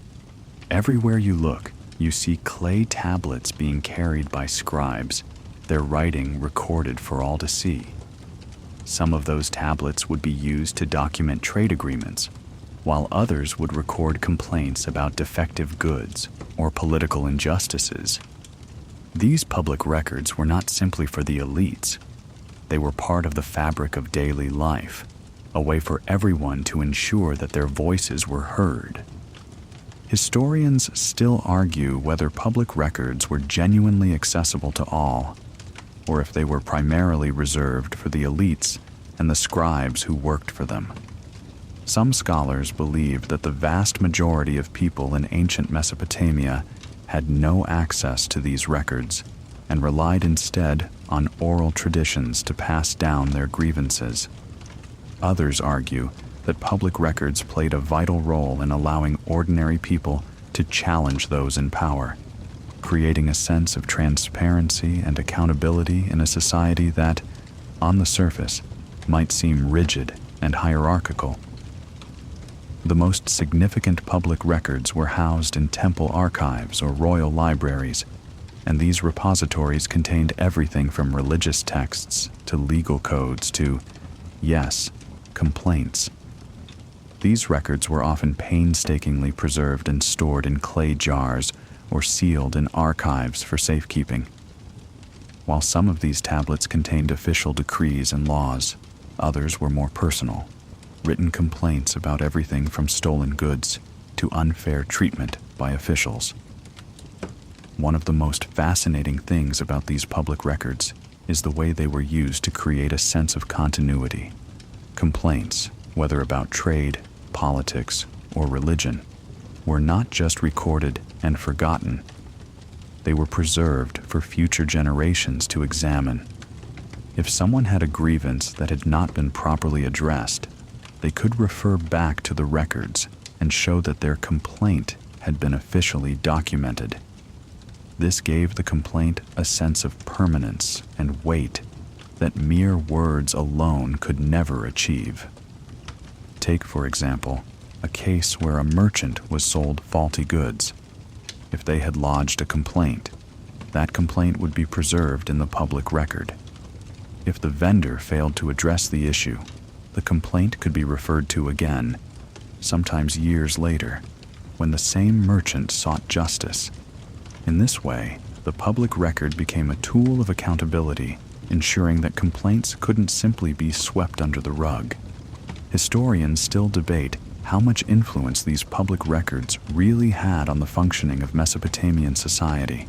Everywhere you look, you see clay tablets being carried by scribes, their writing recorded for all to see. Some of those tablets would be used to document trade agreements, while others would record complaints about defective goods or political injustices. These public records were not simply for the elites. They were part of the fabric of daily life, a way for everyone to ensure that their voices were heard. Historians still argue whether public records were genuinely accessible to all, or if they were primarily reserved for the elites and the scribes who worked for them. Some scholars believe that the vast majority of people in ancient Mesopotamia had no access to these records and relied instead on oral traditions to pass down their grievances. Others argue that public records played a vital role in allowing ordinary people to challenge those in power, creating a sense of transparency and accountability in a society that, on the surface, might seem rigid and hierarchical. The most significant public records were housed in temple archives or royal libraries, and these repositories contained everything from religious texts to legal codes to, yes, complaints. These records were often painstakingly preserved and stored in clay jars or sealed in archives for safekeeping. While some of these tablets contained official decrees and laws, others were more personal, written complaints about everything from stolen goods to unfair treatment by officials. One of the most fascinating things about these public records is the way they were used to create a sense of continuity. Complaints, whether about trade, politics, or religion, were not just recorded and forgotten. They were preserved for future generations to examine. If someone had a grievance that had not been properly addressed, they could refer back to the records and show that their complaint had been officially documented. This gave the complaint a sense of permanence and weight that mere words alone could never achieve. Take, for example, a case where a merchant was sold faulty goods. If they had lodged a complaint, that complaint would be preserved in the public record. If the vendor failed to address the issue, the complaint could be referred to again, sometimes years later, when the same merchant sought justice. In this way, the public record became a tool of accountability, ensuring that complaints couldn't simply be swept under the rug. Historians still debate how much influence these public records really had on the functioning of Mesopotamian society.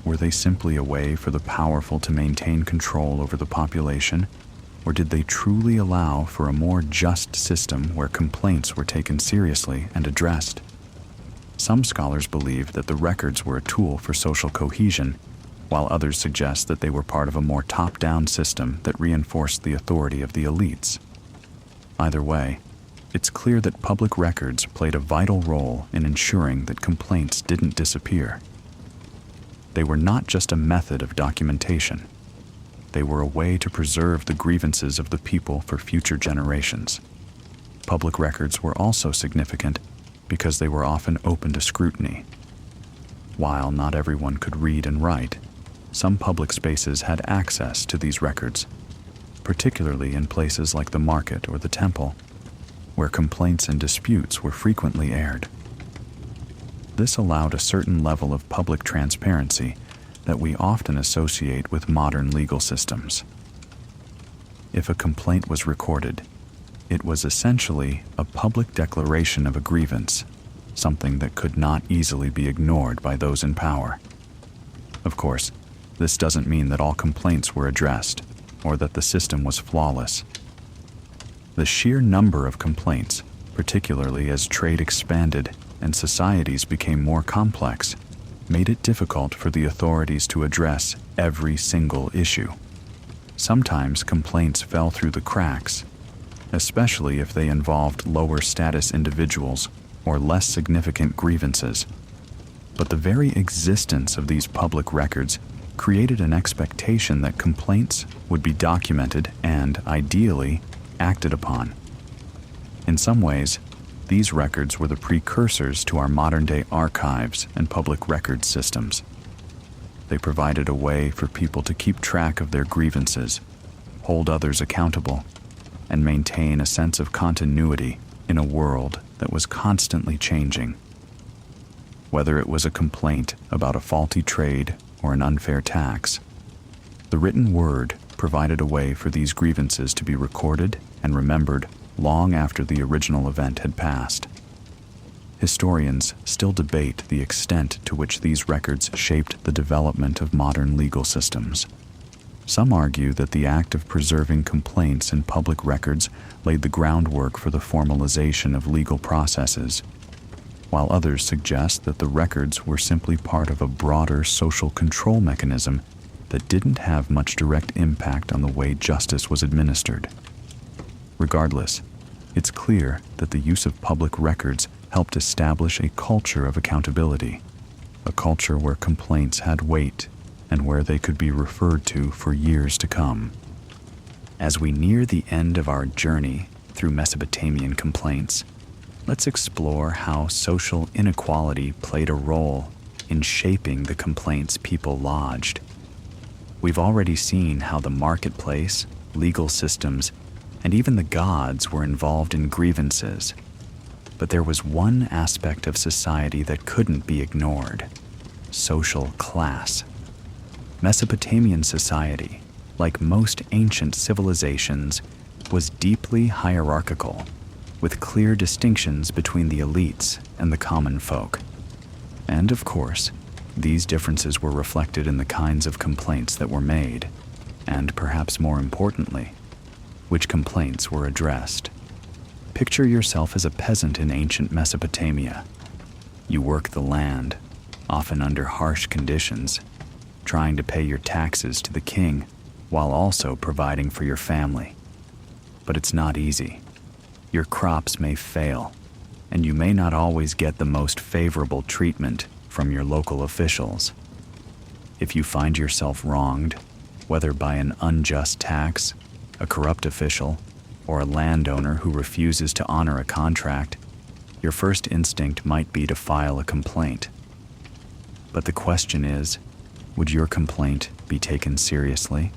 Were they simply a way for the powerful to maintain control over the population, or did they truly allow for a more just system where complaints were taken seriously and addressed? Some scholars believe that the records were a tool for social cohesion, while others suggest that they were part of a more top-down system that reinforced the authority of the elites. Either way, it's clear that public records played a vital role in ensuring that complaints didn't disappear. They were not just a method of documentation. They were a way to preserve the grievances of the people for future generations. Public records were also significant because they were often open to scrutiny. While not everyone could read and write, some public spaces had access to these records, particularly in places like the market or the temple, where complaints and disputes were frequently aired. This allowed a certain level of public transparency that we often associate with modern legal systems. If a complaint was recorded, it was essentially a public declaration of a grievance, something that could not easily be ignored by those in power. Of course, this doesn't mean that all complaints were addressed or that the system was flawless. The sheer number of complaints, particularly as trade expanded and societies became more complex, made it difficult for the authorities to address every single issue. Sometimes complaints fell through the cracks, especially if they involved lower status individuals or less significant grievances. But the very existence of these public records created an expectation that complaints would be documented and, ideally, acted upon. In some ways, these records were the precursors to our modern-day archives and public records systems. They provided a way for people to keep track of their grievances, hold others accountable, and maintain a sense of continuity in a world that was constantly changing. Whether it was a complaint about a faulty trade or an unfair tax, the written word provided a way for these grievances to be recorded and remembered long after the original event had passed. Historians still debate the extent to which these records shaped the development of modern legal systems. Some argue that the act of preserving complaints in public records laid the groundwork for the formalization of legal processes, while others suggest that the records were simply part of a broader social control mechanism that didn't have much direct impact on the way justice was administered. Regardless, it's clear that the use of public records helped establish a culture of accountability, a culture where complaints had weight and where they could be referred to for years to come. As we near the end of our journey through Mesopotamian complaints, let's explore how social inequality played a role in shaping the complaints people lodged. We've already seen how the marketplace, legal systems, and even the gods were involved in grievances. But there was one aspect of society that couldn't be ignored: social class. Mesopotamian society, like most ancient civilizations, was deeply hierarchical, with clear distinctions between the elites and the common folk. And of course, these differences were reflected in the kinds of complaints that were made, and perhaps more importantly, which complaints were addressed. Picture yourself as a peasant in ancient Mesopotamia. You work the land, often under harsh conditions, trying to pay your taxes to the king while also providing for your family. But it's not easy. Your crops may fail, and you may not always get the most favorable treatment from your local officials. If you find yourself wronged, whether by an unjust tax, a corrupt official, or a landowner who refuses to honor a contract, your first instinct might be to file a complaint. But the question is, would your complaint be taken seriously?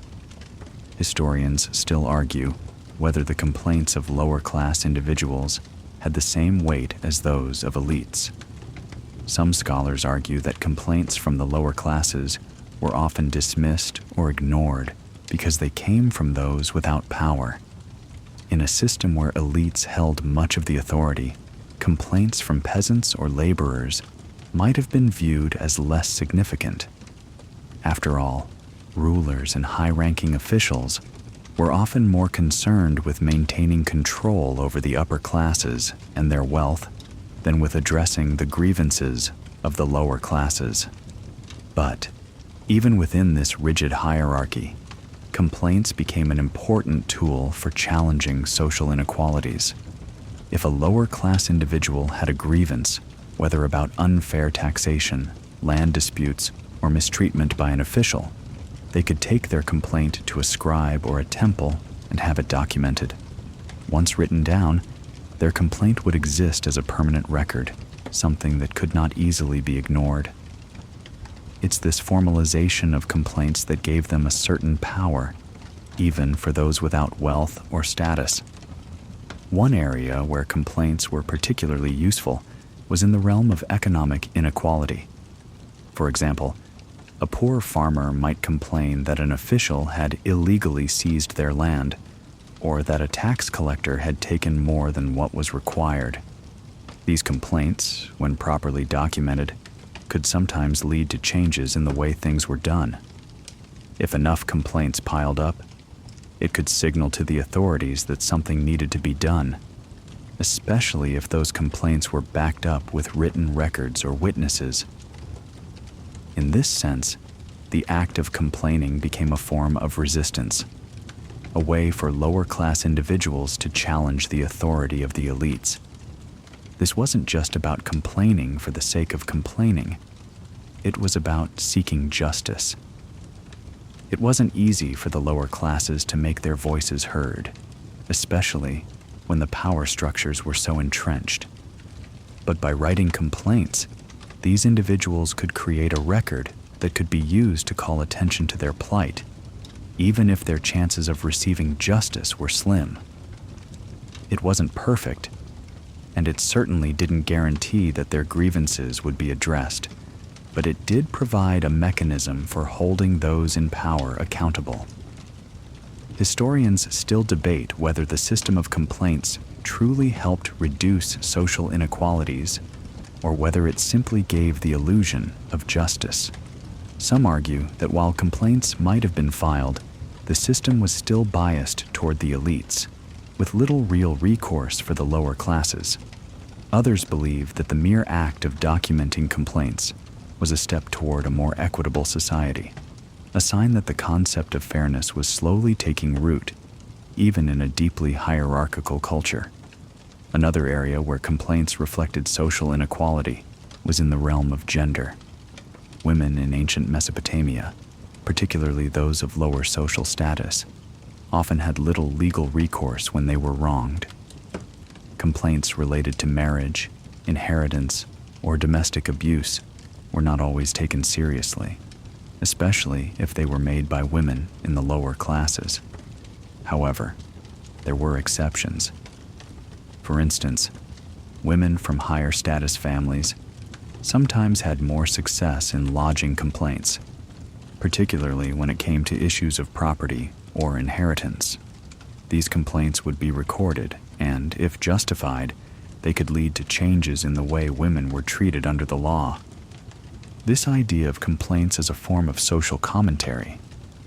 Historians still argue whether the complaints of lower-class individuals had the same weight as those of elites. Some scholars argue that complaints from the lower classes were often dismissed or ignored because they came from those without power. In a system where elites held much of the authority, complaints from peasants or laborers might have been viewed as less significant. After all, rulers and high-ranking officials were often more concerned with maintaining control over the upper classes and their wealth than with addressing the grievances of the lower classes. But even within this rigid hierarchy, complaints became an important tool for challenging social inequalities. If a lower-class individual had a grievance, whether about unfair taxation, land disputes, or mistreatment by an official, they could take their complaint to a scribe or a temple and have it documented. Once written down, their complaint would exist as a permanent record, something that could not easily be ignored. It's this formalization of complaints that gave them a certain power, even for those without wealth or status. One area where complaints were particularly useful was in the realm of economic inequality. For example, a poor farmer might complain that an official had illegally seized their land, or that a tax collector had taken more than what was required. These complaints, when properly documented, could sometimes lead to changes in the way things were done. If enough complaints piled up, it could signal to the authorities that something needed to be done, especially if those complaints were backed up with written records or witnesses. In this sense, the act of complaining became a form of resistance, a way for lower-class individuals to challenge the authority of the elites. This wasn't just about complaining for the sake of complaining. It was about seeking justice. It wasn't easy for the lower classes to make their voices heard, especially when the power structures were so entrenched. But by writing complaints, these individuals could create a record that could be used to call attention to their plight, even if their chances of receiving justice were slim. It wasn't perfect, and it certainly didn't guarantee that their grievances would be addressed, but it did provide a mechanism for holding those in power accountable. Historians still debate whether the system of complaints truly helped reduce social inequalities, or whether it simply gave the illusion of justice. Some argue that while complaints might have been filed, the system was still biased toward the elites, with little real recourse for the lower classes. Others believe that the mere act of documenting complaints was a step toward a more equitable society, a sign that the concept of fairness was slowly taking root, even in a deeply hierarchical culture. Another area where complaints reflected social inequality was in the realm of gender. Women in ancient Mesopotamia, particularly those of lower social status, often had little legal recourse when they were wronged. Complaints related to marriage, inheritance, or domestic abuse were not always taken seriously, especially if they were made by women in the lower classes. However, there were exceptions. For instance, women from higher status families sometimes had more success in lodging complaints, particularly when it came to issues of property or inheritance. These complaints would be recorded, and, if justified, they could lead to changes in the way women were treated under the law. This idea of complaints as a form of social commentary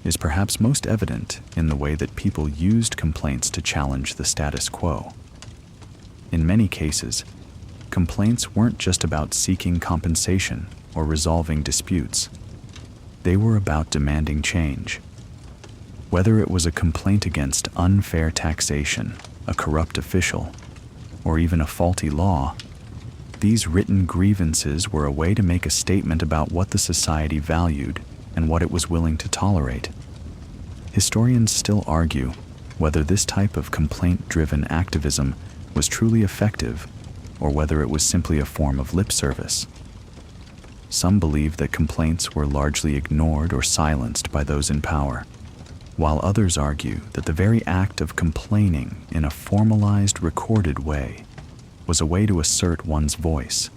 is perhaps most evident in the way that people used complaints to challenge the status quo. In many cases, complaints weren't just about seeking compensation or resolving disputes. They were about demanding change. Whether it was a complaint against unfair taxation, a corrupt official, or even a faulty law, these written grievances were a way to make a statement about what the society valued and what it was willing to tolerate. Historians still argue whether this type of complaint-driven activism was truly effective or whether it was simply a form of lip service. Some believe that complaints were largely ignored or silenced by those in power, while others argue that the very act of complaining in a formalized, recorded way was a way to assert one's voice,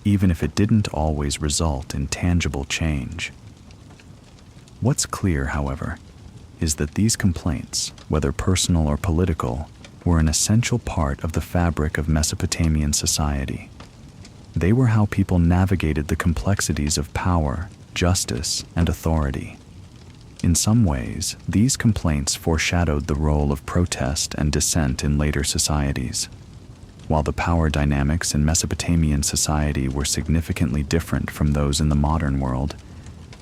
even if it didn't always result in tangible change. What's clear, however, is that these complaints, whether personal or political, were an essential part of the fabric of Mesopotamian society. They were how people navigated the complexities of power justice, and authority. In some ways, these complaints foreshadowed the role of protest and dissent in later societies. While the power dynamics in Mesopotamian society were significantly different from those in the modern world,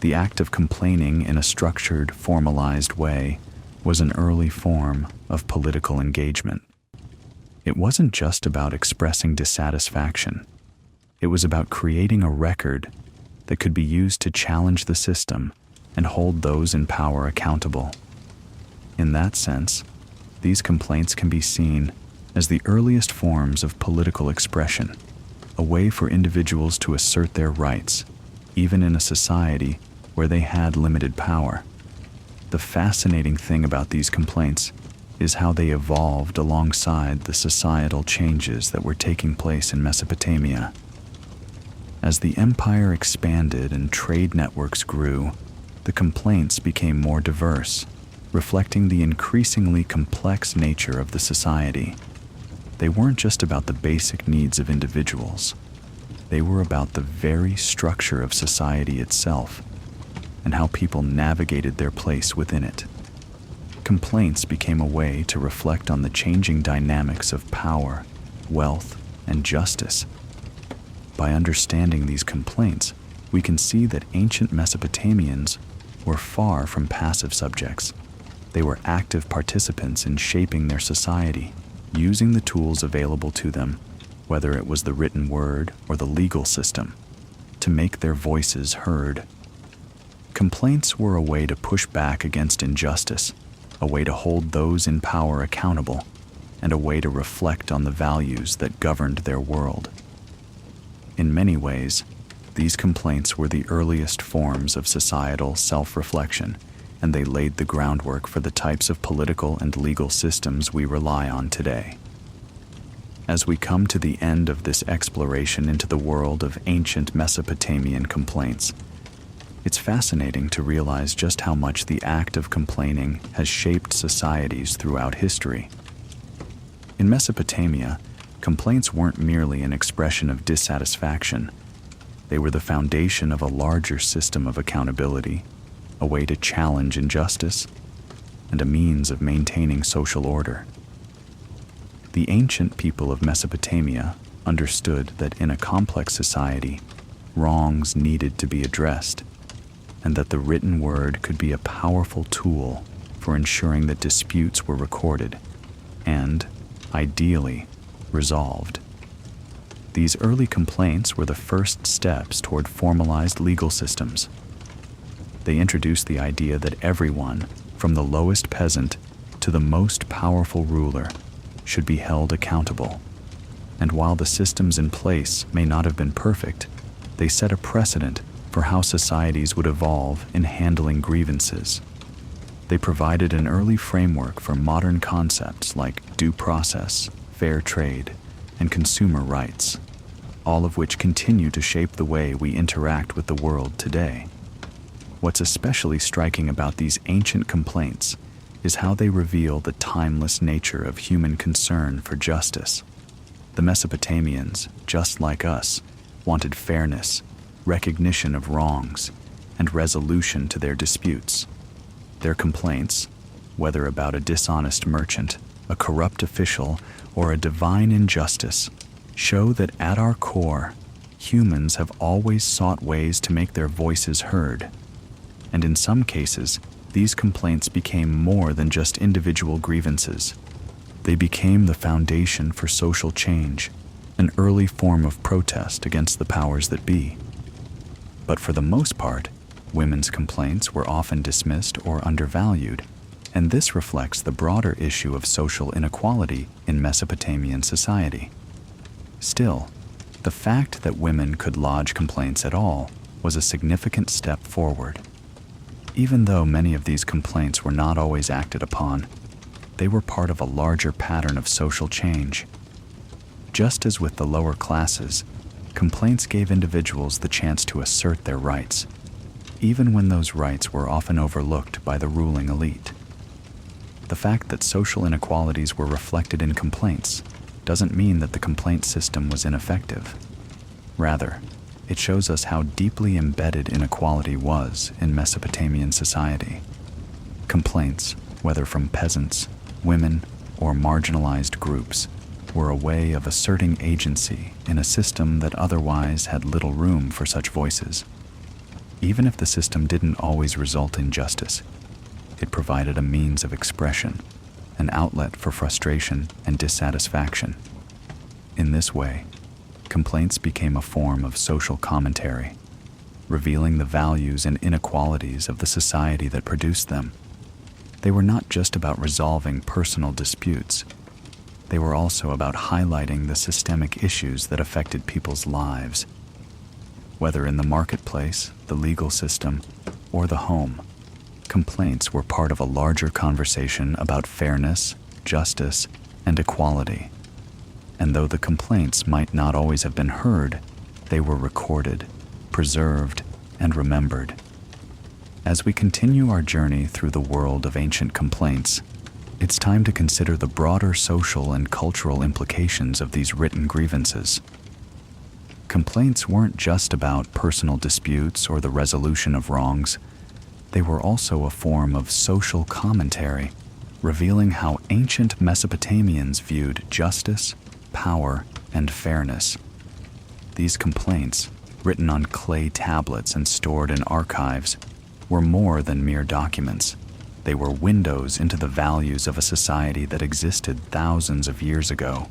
the act of complaining in a structured, formalized way was an early form of political engagement. It wasn't just about expressing dissatisfaction. It was about creating a record that could be used to challenge the system and hold those in power accountable. In that sense, these complaints can be seen as the earliest forms of political expression, a way for individuals to assert their rights, even in a society where they had limited power. The fascinating thing about these complaints is how they evolved alongside the societal changes that were taking place in Mesopotamia. As the empire expanded and trade networks grew, the complaints became more diverse, reflecting the increasingly complex nature of the society. They weren't just about the basic needs of individuals. They were about the very structure of society itself and how people navigated their place within it. Complaints became a way to reflect on the changing dynamics of power, wealth, and justice. By understanding these complaints, we can see that ancient Mesopotamians were far from passive subjects. They were active participants in shaping their society, using the tools available to them, whether it was the written word or the legal system, to make their voices heard. Complaints were a way to push back against injustice, a way to hold those in power accountable, and a way to reflect on the values that governed their world. In many ways, these complaints were the earliest forms of societal self-reflection, and they laid the groundwork for the types of political and legal systems we rely on today. As we come to the end of this exploration into the world of ancient Mesopotamian complaints, it's fascinating to realize just how much the act of complaining has shaped societies throughout history. In Mesopotamia, complaints weren't merely an expression of dissatisfaction. They were the foundation of a larger system of accountability, a way to challenge injustice, and a means of maintaining social order. The ancient people of Mesopotamia understood that in a complex society, wrongs needed to be addressed, and that the written word could be a powerful tool for ensuring that disputes were recorded and, ideally, resolved. These early complaints were the first steps toward formalized legal systems. They introduced the idea that everyone, from the lowest peasant to the most powerful ruler, should be held accountable. And while the systems in place may not have been perfect, they set a precedent for how societies would evolve in handling grievances. They provided an early framework for modern concepts like due process, fair trade, and consumer rights, all of which continue to shape the way we interact with the world today. What's especially striking about these ancient complaints is how they reveal the timeless nature of human concern for justice. The Mesopotamians, just like us, wanted fairness, recognition of wrongs, and resolution to their disputes. Their complaints, whether about a dishonest merchant, a corrupt official, or a divine injustice, show that at our core, humans have always sought ways to make their voices heard. And in some cases, these complaints became more than just individual grievances. They became the foundation for social change, an early form of protest against the powers that be. But for the most part, women's complaints were often dismissed or undervalued, and this reflects the broader issue of social inequality in Mesopotamian society. Still, the fact that women could lodge complaints at all was a significant step forward. Even though many of these complaints were not always acted upon, they were part of a larger pattern of social change. Just as with the lower classes, complaints gave individuals the chance to assert their rights, even when those rights were often overlooked by the ruling elite. The fact that social inequalities were reflected in complaints doesn't mean that the complaint system was ineffective. Rather, It shows us how deeply embedded inequality was in Mesopotamian society. Complaints, whether from peasants, women, or marginalized groups, were a way of asserting agency in a system that otherwise had little room for such voices. Even if the system didn't always result in justice, it provided a means of expression, an outlet for frustration and dissatisfaction. In this way, complaints became a form of social commentary, revealing the values and inequalities of the society that produced them. They were not just about resolving personal disputes. They were also about highlighting the systemic issues that affected people's lives. Whether in the marketplace, the legal system, or the home, complaints were part of a larger conversation about fairness, justice, and equality. And though the complaints might not always have been heard, they were recorded, preserved, and remembered. As we continue our journey through the world of ancient complaints, it's time to consider the broader social and cultural implications of these written grievances. Complaints weren't just about personal disputes or the resolution of wrongs. They were also a form of social commentary, revealing how ancient Mesopotamians viewed justice, power, and fairness. These complaints, written on clay tablets and stored in archives, were more than mere documents. They were windows into the values of a society that existed thousands of years ago.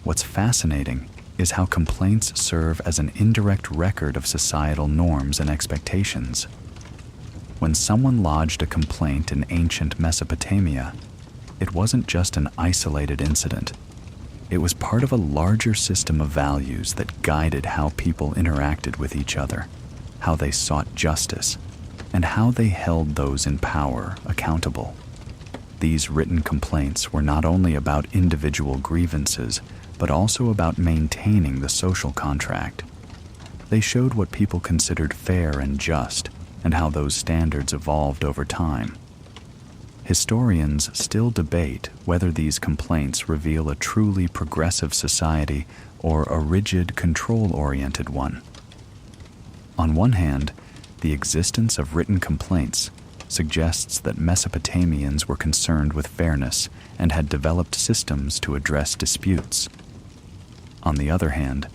What's fascinating is how complaints serve as an indirect record of societal norms and expectations. When someone lodged a complaint in ancient Mesopotamia, it wasn't just an isolated incident. It was part of a larger system of values that guided how people interacted with each other, how they sought justice, and how they held those in power accountable. These written complaints were not only about individual grievances, but also about maintaining the social contract. They showed what people considered fair and just, and how those standards evolved over time. Historians still debate whether these complaints reveal a truly progressive society or a rigid, control-oriented one. On one hand, the existence of written complaints suggests that Mesopotamians were concerned with fairness and had developed systems to address disputes. On the other hand,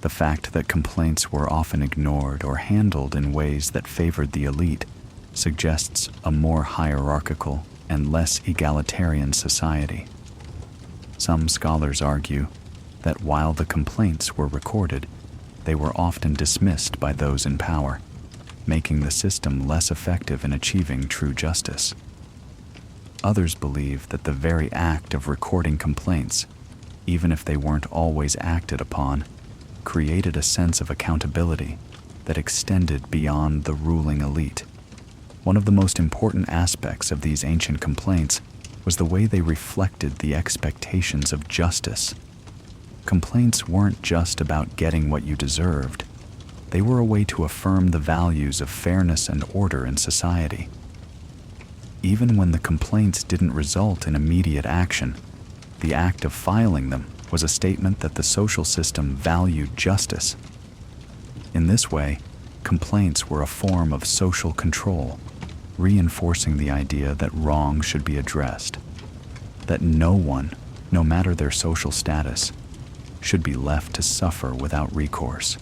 the fact that complaints were often ignored or handled in ways that favored the elite suggests a more hierarchical and less egalitarian society. Some scholars argue that while the complaints were recorded, they were often dismissed by those in power, making the system less effective in achieving true justice. Others believe that the very act of recording complaints, even if they weren't always acted upon, created a sense of accountability that extended beyond the ruling elite. One of the most important aspects of these ancient complaints was the way they reflected the expectations of justice. Complaints weren't just about getting what you deserved. They were a way to affirm the values of fairness and order in society. Even when the complaints didn't result in immediate action, the act of filing them was a statement that the social system valued justice. In this way, complaints were a form of social control, reinforcing the idea that wrong should be addressed, that no one, no matter their social status, should be left to suffer without recourse.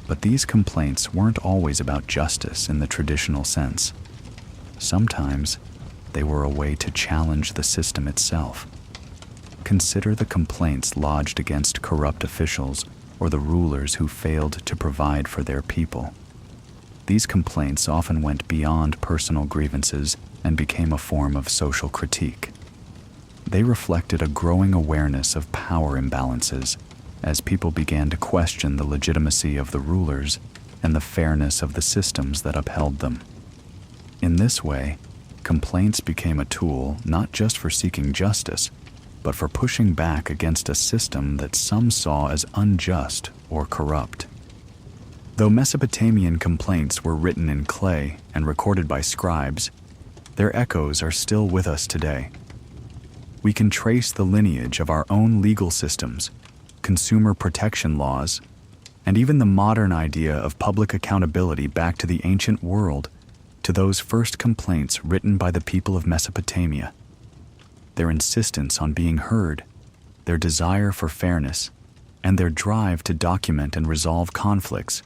But these complaints weren't always about justice in the traditional sense. Sometimes, they were a way to challenge the system itself. Consider the complaints lodged against corrupt officials or the rulers who failed to provide for their people. These complaints often went beyond personal grievances and became a form of social critique. They reflected a growing awareness of power imbalances as people began to question the legitimacy of the rulers and the fairness of the systems that upheld them. In this way, complaints became a tool not just for seeking justice, but for pushing back against a system that some saw as unjust or corrupt. Though Mesopotamian complaints were written in clay and recorded by scribes, their echoes are still with us today. We can trace the lineage of our own legal systems, consumer protection laws, and even the modern idea of public accountability back to the ancient world, to those first complaints written by the people of Mesopotamia. Their insistence on being heard, their desire for fairness, and their drive to document and resolve conflicts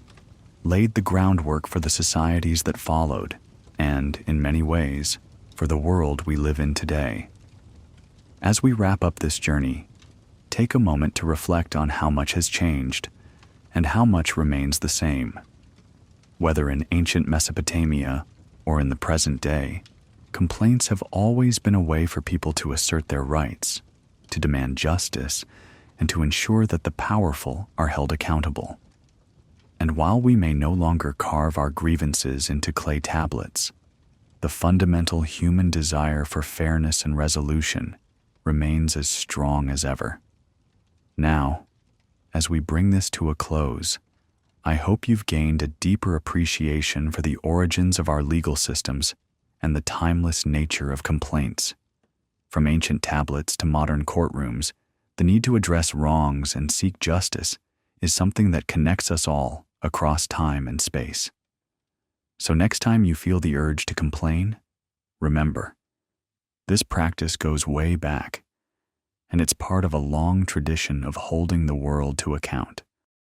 laid the groundwork for the societies that followed, and, in many ways, for the world we live in today. As we wrap up this journey, take a moment to reflect on how much has changed and how much remains the same. Whether in ancient Mesopotamia or in the present day, complaints have always been a way for people to assert their rights, to demand justice, and to ensure that the powerful are held accountable. And while we may no longer carve our grievances into clay tablets, the fundamental human desire for fairness and resolution remains as strong as ever. Now, as we bring this to a close, I hope you've gained a deeper appreciation for the origins of our legal systems and the timeless nature of complaints. From ancient tablets to modern courtrooms, the need to address wrongs and seek justice is something that connects us all across time and space. So next time you feel the urge to complain, remember, this practice goes way back, and it's part of a long tradition of holding the world to account.